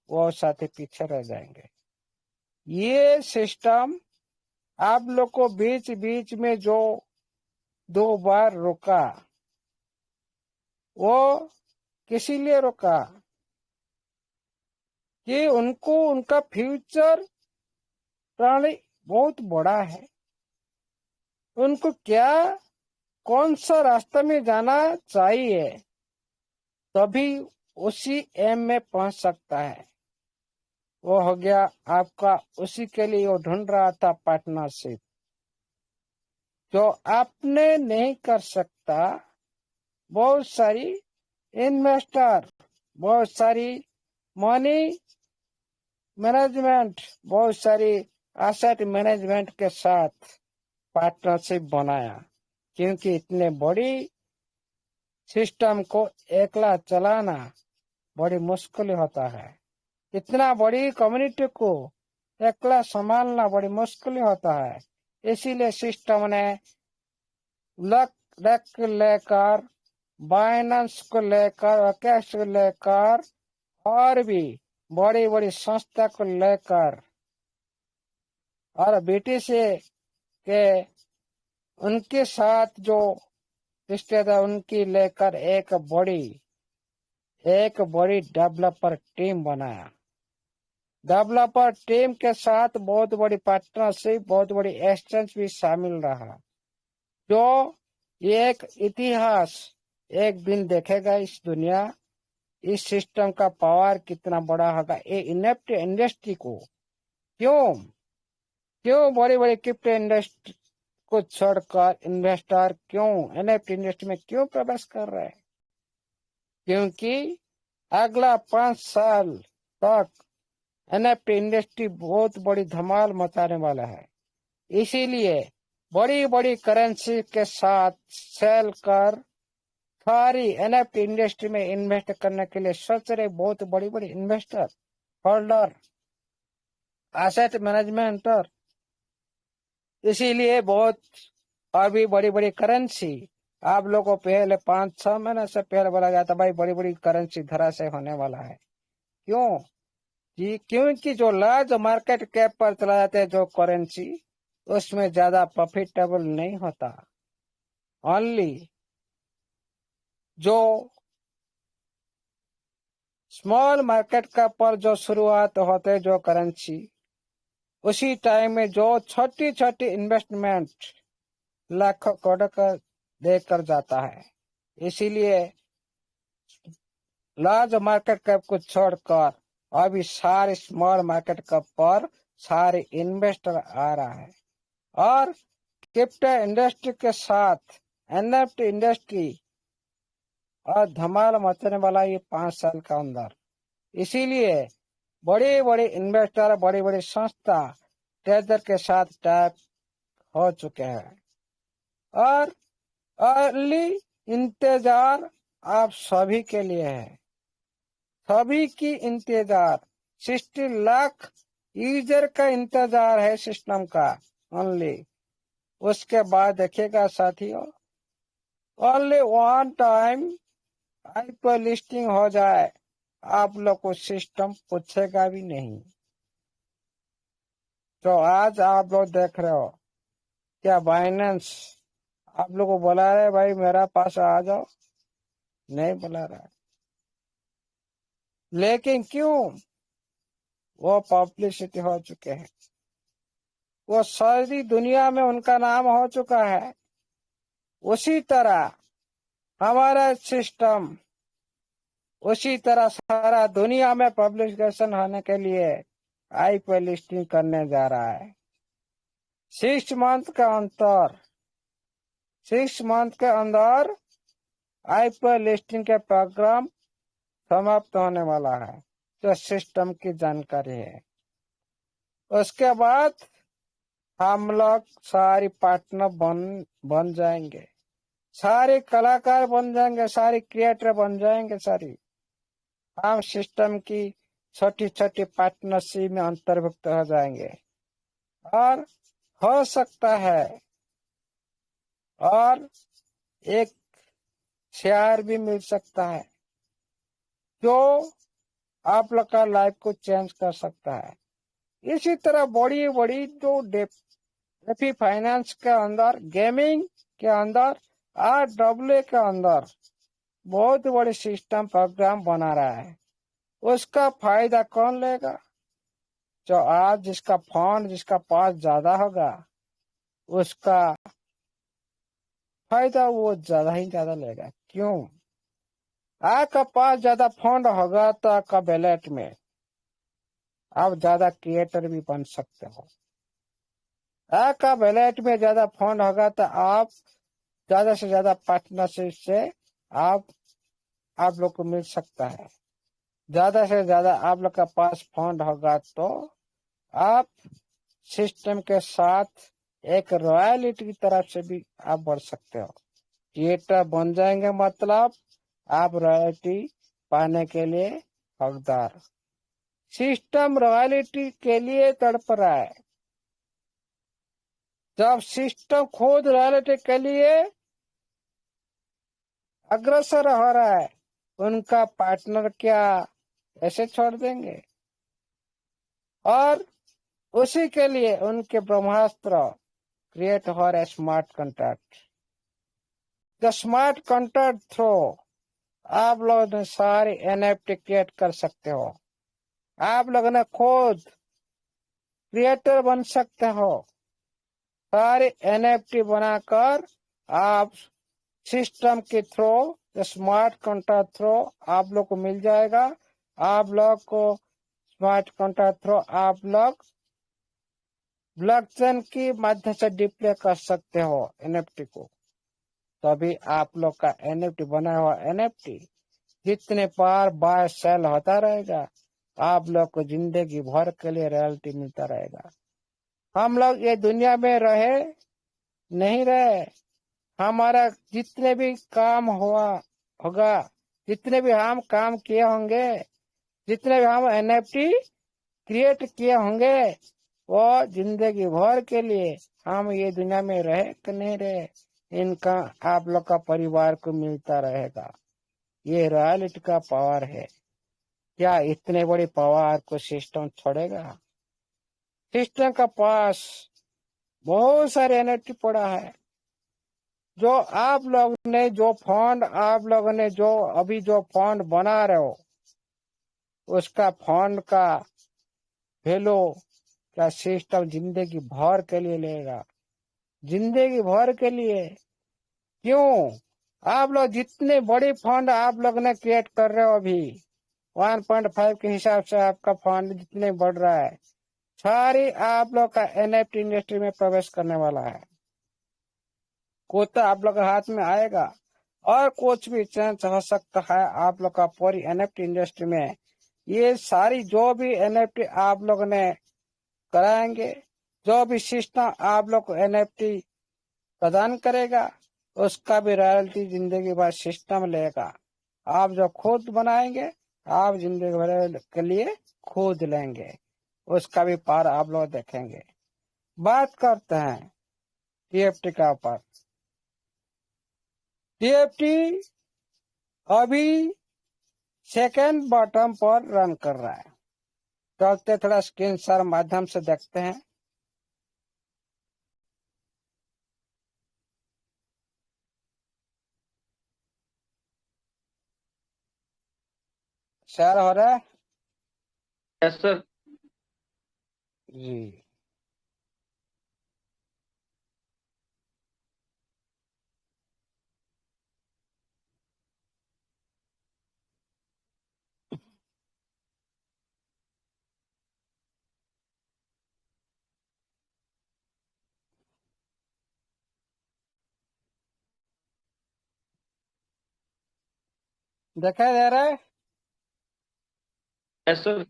वो साथी पीछे रह जाएंगे। ये सिस्टम आप लोग को बीच बीच में जो 2 बार रोका, वो किसी लिए रोका कि उनको उनका फ्यूचर प्रणाली बहुत बड़ा है। उनको क्या कौन सा रास्ता में जाना चाहिए, तभी उसी एम में पहुंच सकता है। वो हो गया आपका, उसी के लिए वो ढूंढ रहा था पार्टनरशिप, जो आपने नहीं कर सकता। बहुत सारी इन्वेस्टर, बहुत सारी मनी मैनेजमेंट, बहुत सारी एसेट मैनेजमेंट के साथ पार्टनरशिप बनाया, क्योंकि इतने बड़ी सिस्टम को अकेला चलाना बड़ी मुश्किल होता है। इतना बड़ी कम्युनिटी को अकेला संभालना बड़ी मुश्किल होता है। इसीलिए सिस्टम ने लक रख लेकर, बाइनेंस को लेकर, कैश को लेकर, और भी बड़ी बड़ी संस्था को लेकर, और बीटीसी के उनके साथ जो रिश्तेदार उनकी लेकर एक बड़ी डेवलपर टीम बनाया। डेवलपर टीम के साथ बहुत बड़ी पार्टनरशिप, बहुत बड़ी एक्सचेंज भी शामिल रहा, जो एक इतिहास एक दिन देखेगा इस दुनिया। इस सिस्टम का पावर कितना बड़ा होगा। ये इनेप्ट इंडस्ट्री को क्यों बड़ी बड़ी क्रिप्टो इंडस्ट्री को छोड़कर इन्वेस्टर क्यों एनएफटी इंडस्ट्री में क्यों प्रवेश कर रहे हैं? क्योंकि अगला 5 साल तक एनएफटी इंडस्ट्री बहुत बड़ी धमाल मचाने वाला है। इसीलिए बड़ी बड़ी करेंसी के साथ सेल कर सारी एनएफटी इंडस्ट्री में इन्वेस्ट करने के लिए सोच रहे बहुत बड़ी बड़ी इन्वेस्टर, होल्डर, एसेट मैनेजमेंटर। इसीलिए बहुत अभी बड़ी बड़ी करेंसी आप लोगों को पहले 5-6 महीने से पहले बोला गया था भाई बड़ी बड़ी करेंसी धराशायी होने वाला है। क्योंकि जो लार्ज मार्केट कैप पर चला जाता है जो करेंसी, उसमें ज्यादा प्रॉफिटेबल नहीं होता। ओनली जो स्मॉल मार्केट कैप पर जो शुरुआत होते जो करेंसी, उसी टाइम में जो छोटी छोटी इन्वेस्टमेंट लाखों करोड़ का देकर जाता है। इसीलिए लार्ज मार्केट कैप को छोड़कर अभी सारे स्मॉल मार्केट कैप पर सारे इन्वेस्टर आ रहा है। और क्रिप्टो इंडस्ट्री के साथ एनएफटी इंडस्ट्री और धमाल मचने वाला ये 5 साल का अंदर। इसीलिए बड़े बड़े इन्वेस्टर, बड़ी बड़ी संस्था ट्रेजर के साथ टैप हो चुके हैं। और अर्ली इंतजार आप सभी के लिए है। सभी की इंतजार, 60 लाख यूजर का इंतजार है सिस्टम का ओनली। उसके बाद देखिएगा साथियों, only one time IPO listing हो जाए, आप लोग को सिस्टम पूछेगा भी नहीं। तो आज आप लोग देख रहे हो क्या बाइनेंस आप लोग को बुला रहे भाई मेरा पास आ जाओ? नहीं बुला रहा है। लेकिन क्यों? वो पब्लिसिटी हो चुके हैं, वो सारी दुनिया में उनका नाम हो चुका है। उसी तरह हमारा सिस्टम, उसी तरह सारा दुनिया में पब्लिकेशन होने के लिए आईपीओ लिस्टिंग करने जा रहा है। 6 मंथ के अंदर आईपीओ लिस्टिंग के प्रोग्राम समाप्त होने वाला है, जो सिस्टम की जानकारी है। उसके बाद हम लोग सारी पार्टनर बन जाएंगे, सारे कलाकार बन जाएंगे, सारे क्रिएटर बन जाएंगे, सारी हम सिस्टम की छोटी छोटी पार्टनरशिप में अंतर्भुक्त हो जाएंगे। और हो सकता है और एक शेयर भी मिल सकता है, जो आप लोग का लाइफ को चेंज कर सकता है। इसी तरह बड़ी बड़ी जो डेफी फाइनेंस के अंदर, गेमिंग के अंदर, RWA के अंदर बहुत बड़े सिस्टम प्रोग्राम बना रहा है। उसका फायदा कौन लेगा? जो आज जिसका फंड जिसका पास ज्यादा होगा, उसका फायदा वो ज्यादा ही ज्यादा लेगा। क्यों? आपका पास ज्यादा फंड होगा तो आपका बैलेट में आप ज्यादा क्रिएटर भी बन सकते हो। आपका बैलेट में ज्यादा फंड होगा तो आप ज्यादा से ज्यादा पार्टनरशिप से आप लोग को मिल सकता है। ज्यादा से ज्यादा आप लोग का पास फंड होगा तो आप सिस्टम के साथ एक रॉयल्टी की तरफ से भी आप बढ़ सकते हो। क्रिएटर बन जाएंगे मतलब आप रॉयल्टी पाने के लिए हकदार। सिस्टम रॉयल्टी के लिए तड़प रहा है। जब सिस्टम खुद रॉयल्टी के लिए अग्रसर हो रहा है, उनका पार्टनर क्या ऐसे छोड़ देंगे? और उसी के लिए उनके ब्रह्मास्त्र क्रिएट हो रहे smart contract. The smart contract through आप लोग ने सारे NFT क्रिएट कर सकते हो। आप लोग ने खुद क्रिएटर बन सकते हो। सारे NFT बनाकर आप सिस्टम के थ्रू, स्मार्ट कॉन्ट्रैक्ट थ्रू आप लोग को मिल जाएगा। आप लोग को स्मार्ट कॉन्ट्रैक्ट थ्रू आप लोग ब्लॉकचेन की माध्यम से डिप्लॉय कर सकते हो NFT को। तभी आप लोग का NFT बना हुआ NFT जितने बार बाय सेल होता रहेगा, आप लोग को जिंदगी भर के लिए रॉयल्टी मिलता रहेगा। हम लोग ये दुनिया में रहे नहीं रहे, हमारा जितने भी काम होगा, जितने भी हम काम किए होंगे, जितने भी हम NFT क्रिएट किए होंगे, वो जिंदगी भर के लिए हम ये दुनिया में रहे कि नहीं रहे, इनका आप लोग का परिवार को मिलता रहेगा। ये रॉयल्टी का पावर है। क्या इतने बड़े पावर को सिस्टम छोड़ेगा? सिस्टम का पास बहुत सारे NFT पड़ा है। जो आप लोग ने जो फंड आप लोगों ने जो अभी जो फंड बना रहे हो, उसका फंड का वैल्यू क्या सिस्टम जिंदगी भर के लिए लेगा? जिंदगी भर के लिए। क्यों? आप लोग जितने बड़े फंड आप लोग ने क्रिएट कर रहे हो, अभी 1.5 के हिसाब से आपका फंड जितने बढ़ रहा है, सारी आप लोग का NFT इंडस्ट्री में प्रवेश करने वाला है। कोता आप लोग के हाथ में आएगा और कुछ भी चेंज हो सकता है आप लोग का पूरी NFT इंडस्ट्री में। ये सारी जो भी NFT आप लोग ने कराएंगे, जो भी सिस्टम आप लोग को NFT प्रदान करेगा, उसका भी रॉयल्टी जिंदगी भर सिस्टम लेगा। आप जो खुद बनाएंगे, आप जिंदगी भर के लिए खुद लेंगे, उसका भी पार आप लोग देखेंगे। बात करते हैं TFT का ऊपर। TFT अभी सेकेंड बॉटम पर रन कर रहा है। चलते थोड़ा स्क्रीन शेयर माध्यम से देखते हैं। शेयर हो रहा है यस सर। जी। दिखाई दे रहा है? Yes sir.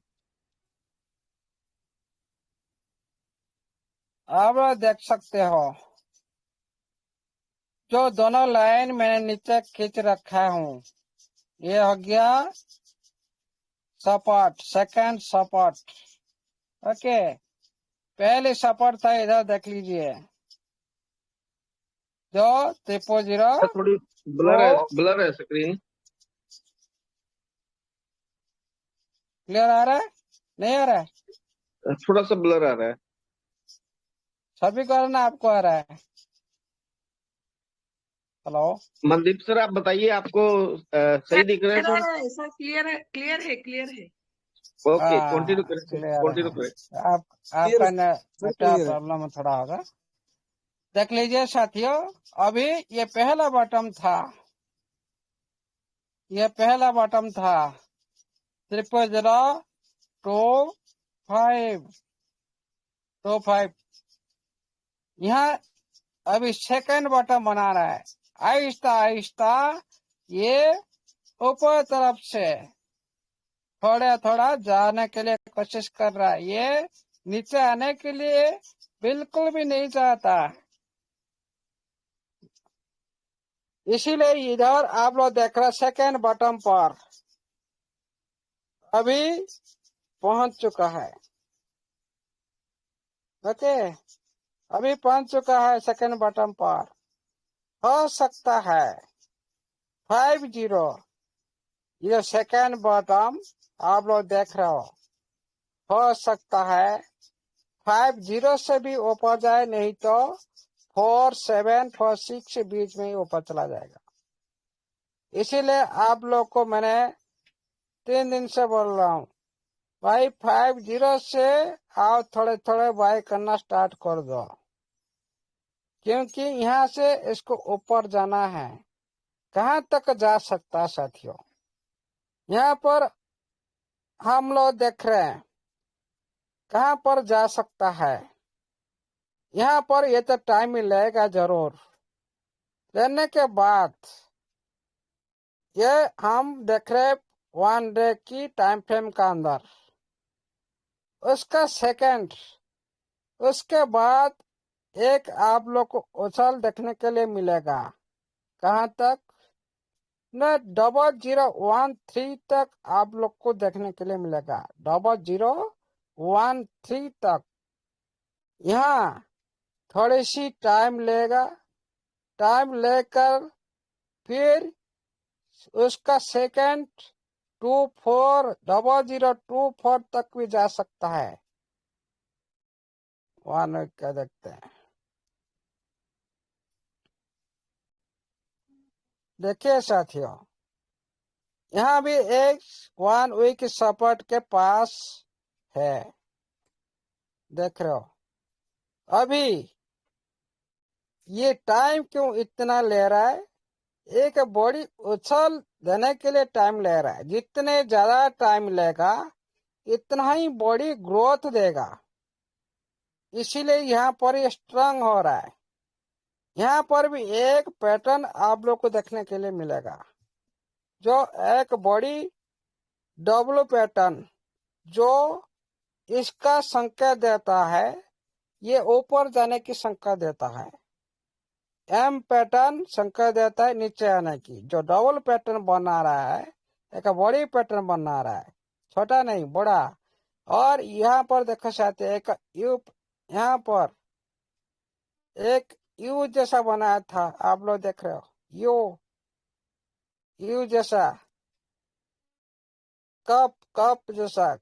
आप लोग देख सकते हो जो दोनों लाइन मैंने नीचे खींच रखा हूँ, ये हो गया सपोर्ट, सेकंड सपोर्ट। ओके, पहले सपोर्ट था, इधर देख लीजिए। जो 340 थोड़ी तो ब्लर है स्क्रीन। क्लियर आ रहा है, नहीं आ रहा है? थोड़ा सा ब्लर आ रहा है। सभी को आ रहा है ना, आपको आ रहा है? हेलो। मनदीप सर, आप बताइए, आपको सही दिख रहा है क्लियर सर? है सर, क्लियर है, क्लियर है, क्लियर है। ओके, कंटिन्यू करें सर, क्लियर कंटिन्यू है। करें। आपका सब नेटा क्लियर है। प्रॉब्लम थोड़ा होगा। देख लीजिए साथियों, अभी ये पहला बटन था, ये पहला बटन था 002525। यहाँ अभी सेकंड बटन बना रहा है, आहिस्ता आहिस्ता ये ऊपर तरफ से थोड़ा थोड़ा जाने के लिए कोशिश कर रहा है। ये नीचे आने के लिए बिल्कुल भी नहीं चाहता, इसीलिए इधर आप लोग देख रहे सेकंड बटन पर अभी पहुंच चुका है। ओके, अभी पहुंच चुका है सेकंड बटन पर। हो सकता है 50, ये सेकंड बटन आप लोग देख रहे हो सकता है 50 से भी ऊपर जाए, नहीं तो 47 46 के बीच में ही ऊपर चला जाएगा। इसीलिए आप लोग को मैंने 3 दिन से बोल रहा हूँ, भाई 50 से आप थोड़े थोड़े बाय करना स्टार्ट कर दो, क्योंकि यहाँ से इसको ऊपर जाना है। कहाँ तक जा सकता है साथियों? यहाँ पर हम लोग देख रहे हैं कहाँ पर जा सकता है। यहाँ पर ये तो टाइम मिलेगा जरूर, लेने के बाद ये हम देख रहे 1 डे की टाइम फ्रेम का अंदर, उसका सेकंड, उसके बाद एक आप लोग को उछाल देखने के लिए मिलेगा। कहाँ तक? न 0013 तक आप लोग को देखने के लिए मिलेगा, 0013 तक। यहाँ थोड़ी सी टाइम लेगा, टाइम लेकर फिर उसका सेकंड 0024 तक भी जा सकता है। वहां क्या देखते हैं, देखिए साथियों, यहाँ भी एक 1 वीक सपोर्ट के पास है, देख रहे हो। अभी ये टाइम क्यों इतना ले रहा है? एक बॉडी उछल देने के लिए टाइम ले रहा है। जितने ज्यादा टाइम लेगा इतना ही बॉडी ग्रोथ देगा, इसीलिए यहाँ पर ये स्ट्रांग हो रहा है। यहाँ पर भी एक पैटर्न आप लोग को देखने के लिए मिलेगा, जो एक बॉडी डब्ल्यू पैटर्न, जो इसका संकेत देता है, ये ऊपर जाने की संकेत देता है। एम पैटर्न संकेत देता है नीचे आने की। जो डबल पैटर्न बना रहा है, एक बड़ी पैटर्न बना रहा है, छोटा नहीं बड़ा। और यहाँ पर देखो साथ एक यू, यहाँ पर एक यू जैसा बनाया था, आप लोग देख रहे हो, यू जैसा, कप जैसा।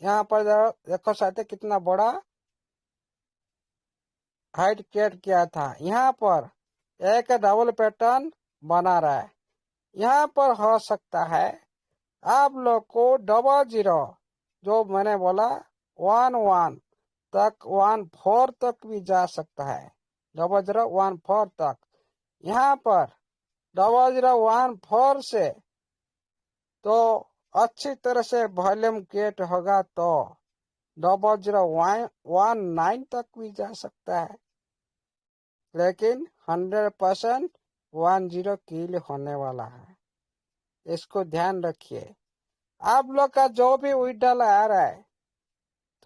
यहाँ पर देखो साथ कितना बड़ा हाइट क्रिएट किया था। यहाँ पर एक डबल पैटर्न बना रहा है। यहाँ पर हो सकता है आप लोग को 00, जो मैंने बोला 11 तक, 14 तक भी जा सकता है, 0014 तक। यहाँ पर 0014 से तो अच्छी तरह से वॉल्यूम क्रिएट होगा, तो 0019 तक भी जा सकता है, लेकिन 100% 10 किल होने वाला है। इसको ध्यान रखिए। आप लोग का जो भी विड्रॉल आ रहा है,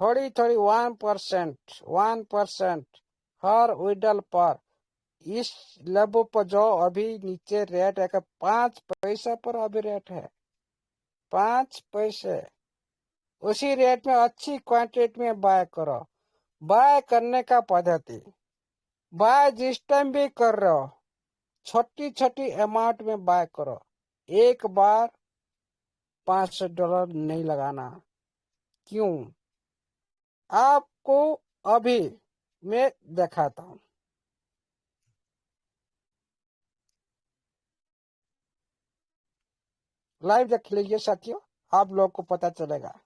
थोड़ी थोड़ी 1% हर विड्रॉल पर, इस लेवल पर जो अभी नीचे रेट है 5 पैसे पर अभी रेट है, 5 पैसे। उसी रेट में अच्छी क्वांटिटी में बाय करो। बाय करने का पद्धति, बाय जिस टाइम भी कर रहे हो छोटी छोटी अमाउंट में बाय करो, एक बार $500 नहीं लगाना। क्यों? आपको अभी मैं दिखाता हूं। लाइव देख लीजिए साथियों, आप लोग को पता चलेगा।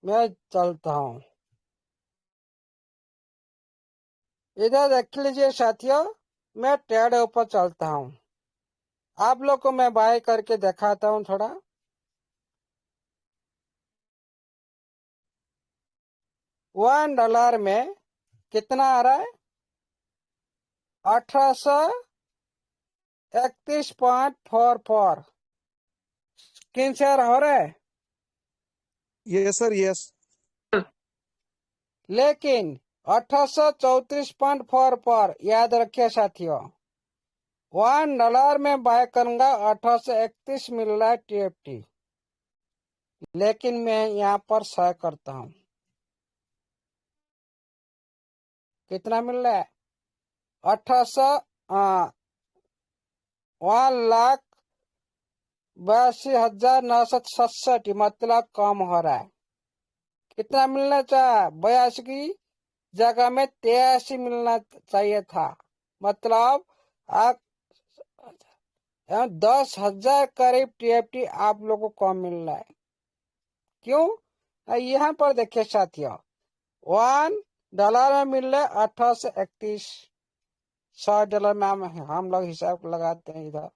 मैं चलता हूं, इधर देख लीजिए साथियों, मैं ट्रेड ऊपर चलता हूं। आप लोग को मैं बाय करके दिखाता हूं थोड़ा। $1 में कितना आ रहा है? 1831.44। स्क्रीन शेयर हो रहा है। Yes sir, yes. लेकिन 1834.44 याद रखिए साथियों, $1 में बाय करूंगा 1831 मिल रहा है TFT। लेकिन मैं यहाँ पर 100 करता हूं, कितना मिल रहा है? 1,82,967, मतलब कम हो रहा है। कितना मिलना चाहिए? 82 की जगह में 83 मिलना चाहिए था। मतलब आप 10,000 करीब TFT आप लोगों को कम मिल रहा है। क्यों? यहाँ पर देखिए साथियों, $1 में मिल रहा है 1831। $100 में हम लोग हिसाब लगाते हैं। इधर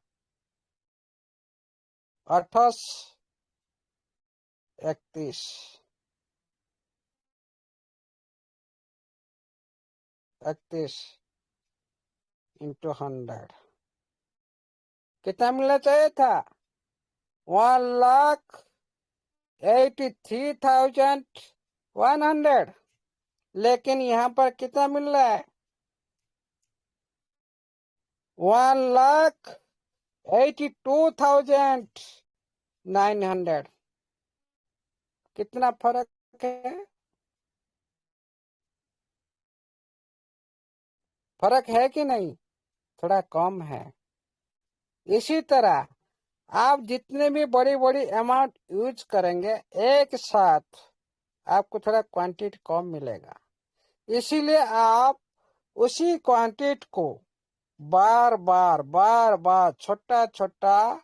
1831 into 100 कितना मिलना चाहिए था? 1,83,100। लेकिन यहाँ पर कितना मिल रहा है? 1,82,900। कितना फर्क है? फर्क है कि नहीं? थोड़ा कम है। इसी तरह आप जितने भी बड़ी बड़ी अमाउंट यूज करेंगे एक साथ, आपको थोड़ा क्वांटिटी कम मिलेगा। इसीलिए आप उसी क्वांटिटी को बार बार छोटा छोटा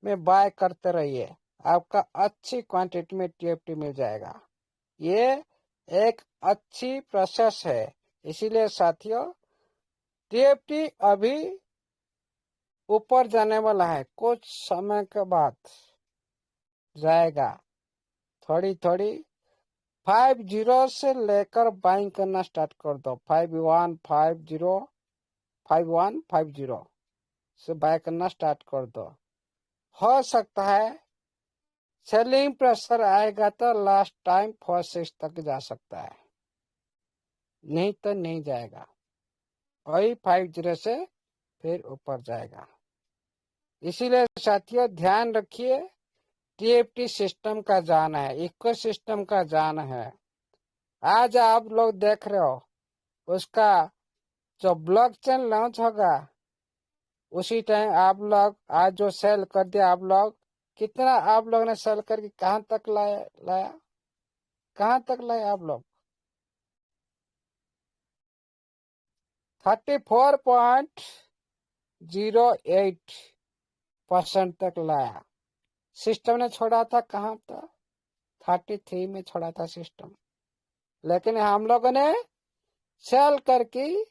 में बाय करते रहिए, आपका अच्छी क्वांटिटी में TFT मिल जाएगा। ये एक अच्छी प्रोसेस है। इसीलिए साथियों, TFT अभी ऊपर जाने वाला है, कुछ समय के बाद जाएगा। थोड़ी थोड़ी 50 से लेकर बाइंग करना स्टार्ट कर दो। 5150 5150 से बाय करना स्टार्ट कर दो। हो सकता है सेलिंग प्रेशर आएगा तो लास्ट टाइम 46 तक जा सकता है, नहीं तो नहीं जाएगा। वही 50 से फिर ऊपर जाएगा। इसीलिए साथियों ध्यान रखिए, TFT सिस्टम का जान है, इको सिस्टम का जान है। आज आप लोग देख रहे हो, उसका जो ब्लॉकचेन लॉन्च होगा उसी टाइम आप लोग आज जो सेल कर दिया, आप लोग कितना आप लोग ने सेल करके कहाँ तक लाया? कहाँ तक लाए आप लोग? 34.08% तक लाया। सिस्टम ने छोड़ा था कहाँ तक? 33 में छोड़ा था सिस्टम। लेकिन हम लोगों ने सेल करके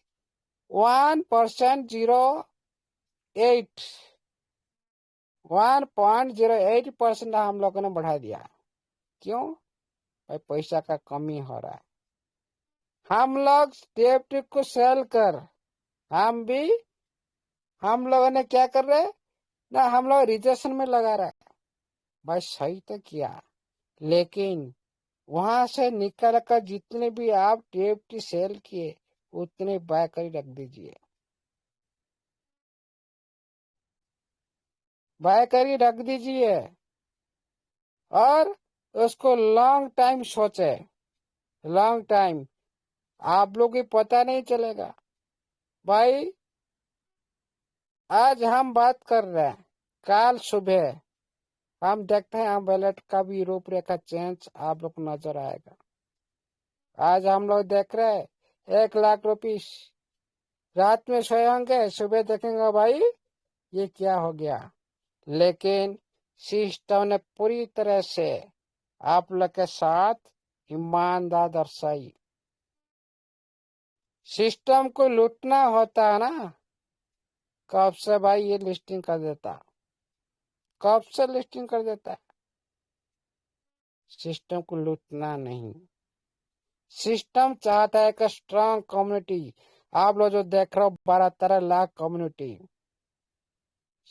1.08% हम लोगों ने बढ़ा दिया। क्यों? भाई पैसा का कमी हो रहा है। हम लोग TFT को सेल कर हम लोगों ने क्या कर रहे हैं ना, हम लोग रिजर्वेशन में लगा रहे हैं। भाई सही तो किया, लेकिन वहां से निकल कर जितने भी आप TFT सेल किए उतने बाय कर रख दीजिए। बाय करिए, रख दीजिए और उसको लॉन्ग टाइम सोचे, लॉन्ग टाइम। आप लोग को पता नहीं चलेगा भाई। आज हम बात कर रहे हैं, कल सुबह हम देखते हैं हम बैलेट का भी रूपरेखा चेंज आप लोग को नजर आएगा। आज हम लोग देख रहे हैं 1,00,000 रुपीस, रात में सोए होंगे, सुबह देखेंगे भाई ये क्या हो गया। लेकिन सिस्टम ने पूरी तरह से आप लोग के साथ ईमानदार दर्शाई। सिस्टम को लूटना होता है ना, कब से भाई ये लिस्टिंग कर देता, कब से लिस्टिंग कर देता है। सिस्टम को लूटना नहीं, सिस्टम चाहता है कि स्ट्रांग कम्युनिटी। आप लोग जो देख रहे हो 12-13 लाख कम्युनिटी,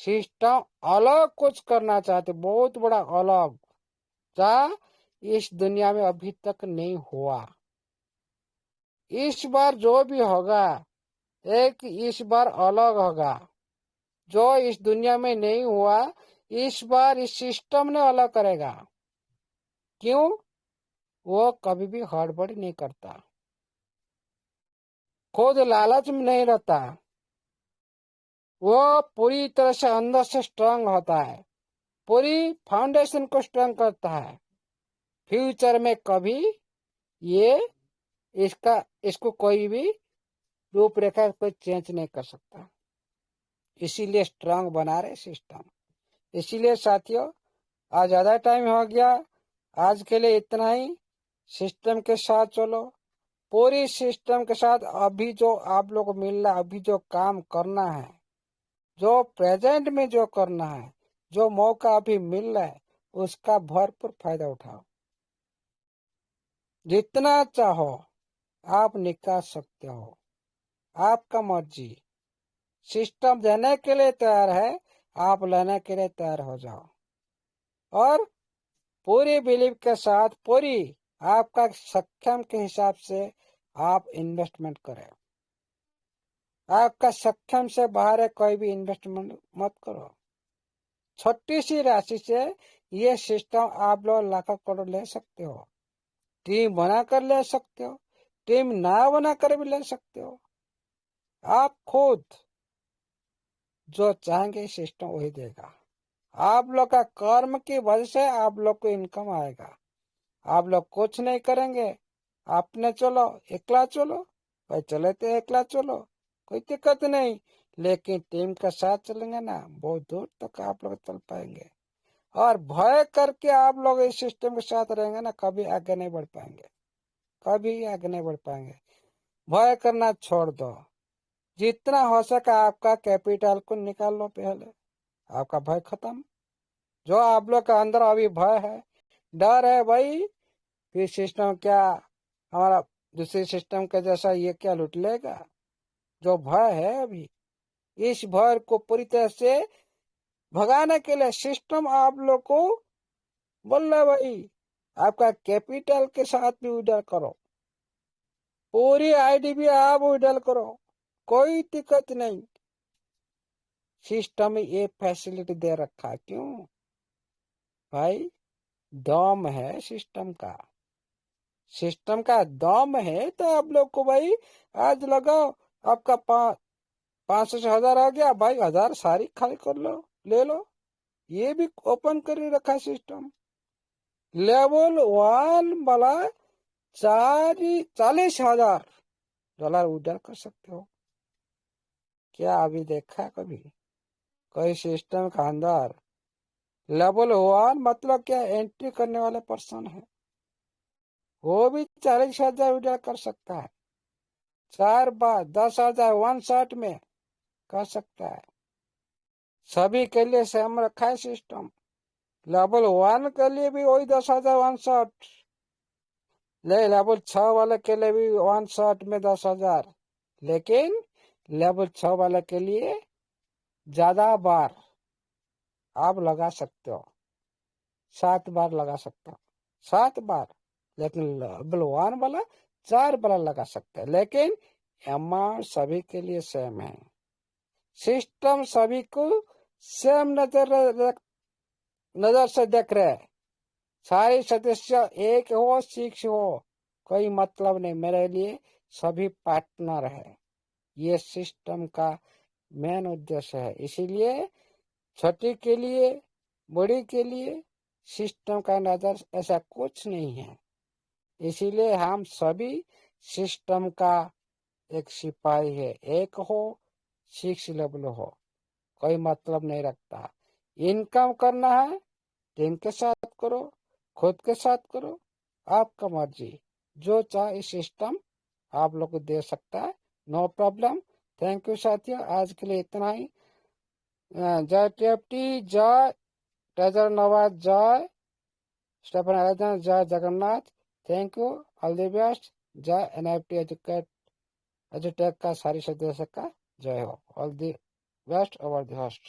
सिस्टम अलग कुछ करना चाहते, बहुत बड़ा अलग, जहाँ इस दुनिया में अभी तक नहीं हुआ। इस बार जो भी होगा एक इस बार अलग होगा, जो इस दुनिया में नहीं हुआ इस बार इस सिस्टम ने अलग करेगा। क्यों? वो कभी भी हड़बड़ी नहीं करता, खुद लालच में नहीं रहता, वो पूरी तरह से अंदर से स्ट्रांग होता है, पूरी फाउंडेशन को स्ट्रांग करता है। फ्यूचर में कभी ये इसको कोई भी रूपरेखा कोई चेंज नहीं कर सकता, इसीलिए स्ट्रांग बना रहे सिस्टम। इसीलिए साथियों आज ज्यादा टाइम हो गया, आज के लिए इतना ही। सिस्टम के साथ चलो, पूरी सिस्टम के साथ। अभी जो आप लोग को मिल रहा है, अभी जो काम करना है, जो प्रेजेंट में जो करना है, जो मौका अभी मिल रहा है उसका भरपूर फायदा उठाओ। जितना चाहो आप निकाल सकते हो, आपका मर्जी। सिस्टम देने के लिए तैयार है, आप लेने के लिए तैयार हो जाओ और पूरी बिलीव के साथ, पूरी आपका सक्षम के हिसाब से आप इन्वेस्टमेंट करें। आपका सक्षम से बाहर है कोई भी इन्वेस्टमेंट मत करो। छोटी सी राशि से ये सिस्टम आप लोग लाखों करोड़ ले सकते हो, टीम बनाकर ले सकते हो, टीम ना बनाकर भी ले सकते हो। आप खुद जो चाहेंगे सिस्टम वही देगा। आप लोग का कर्म की वजह से आप लोग को इनकम आएगा। आप लोग कुछ नहीं करेंगे, अपने चलो, एकला चलो भाई, चले तो एकला चलो, कोई दिक्कत नहीं। लेकिन टीम के साथ चलेंगे ना, बहुत दूर तक आप लोग चल पाएंगे। और भय करके आप लोग इस सिस्टम के साथ रहेंगे ना, कभी आगे नहीं बढ़ पाएंगे, कभी आगे नहीं बढ़ पाएंगे। भय करना छोड़ दो, जितना हो सके आपका कैपिटल को निकाल लो पहले, आपका भय खत्म। जो आप लोग का अंदर अभी भय है, डर है भाई, फिर सिस्टम क्या हमारा दूसरे सिस्टम के जैसा ये क्या लूट लेगा, जो भय है अभी, इस भय को पूरी तरह से भगाने के लिए सिस्टम आप लोग को बोल रहा भाई, आपका कैपिटल के साथ भी विड्रॉ करो, पूरी आईडी भी आप विड्रॉ करो, कोई दिक्कत नहीं। सिस्टम में ये फैसिलिटी दे रखा, क्यों भाई? दम है सिस्टम का, सिस्टम का दम है। तो आप लोग को भाई आज लगाओ, आपका 500 से 1,000 आ गया भाई, 1,000 सारी खाली कर लो, ले लो। ये भी ओपन कर रखा सिस्टम। लेवल 1 वाला 40,000 डॉलर विड्रॉ कर सकते हो। क्या अभी देखा कभी कोई सिस्टम का अंदर लेवल 1 मतलब क्या, एंट्री करने वाले पर्सन है वो भी 40,000 विड्रॉ कर सकता है, 4 बार 10,000 1 शॉट में कर सकता है। सभी के लिए सेम रखा है सिस्टम। लेवल 1 के लिए भी वही 10,000 1 शॉट, लेवल 6 वाले के लिए भी 1 शॉट में 10,000। लेकिन लेवल 6 वाले के लिए ज्यादा बार आप लगा सकते हो, 7 बार लगा सकते हो, 7 बार। लेकिन लेवल 1 वाला 4 बार लगा सकते हैं। लेकिन अमाउंट सभी के लिए सेम है, सिस्टम सभी को सेम नजर से देख रहे हैं। सारे सदस्य एक हो, सिक्स हो, कोई मतलब नहीं। मेरे लिए सभी पार्टनर है। ये सिस्टम का मेन उद्देश्य है। इसीलिए छोटी के लिए, बड़ी के लिए सिस्टम का नजर ऐसा कुछ नहीं है। इसीलिए हम सभी सिस्टम का एक सिपाही है। एक हो, 6 लेवल हो, कोई मतलब नहीं रखता। इनकम करना है, टीम के साथ करो, खुद के साथ करो, आपका मर्जी। जो चाहे इस सिस्टम आप लोग को दे सकता है, नो प्रॉब्लम। थैंक यू साथियों, आज के लिए इतना ही। जय टीएफटी, जय ट्रेजर नवाज, जय स्टेफन आराधना, जय Jagannath. Thank you, all the best. जय एनएफटी एजुटेक का सारी सदस्य का जय हो। All the best over the host.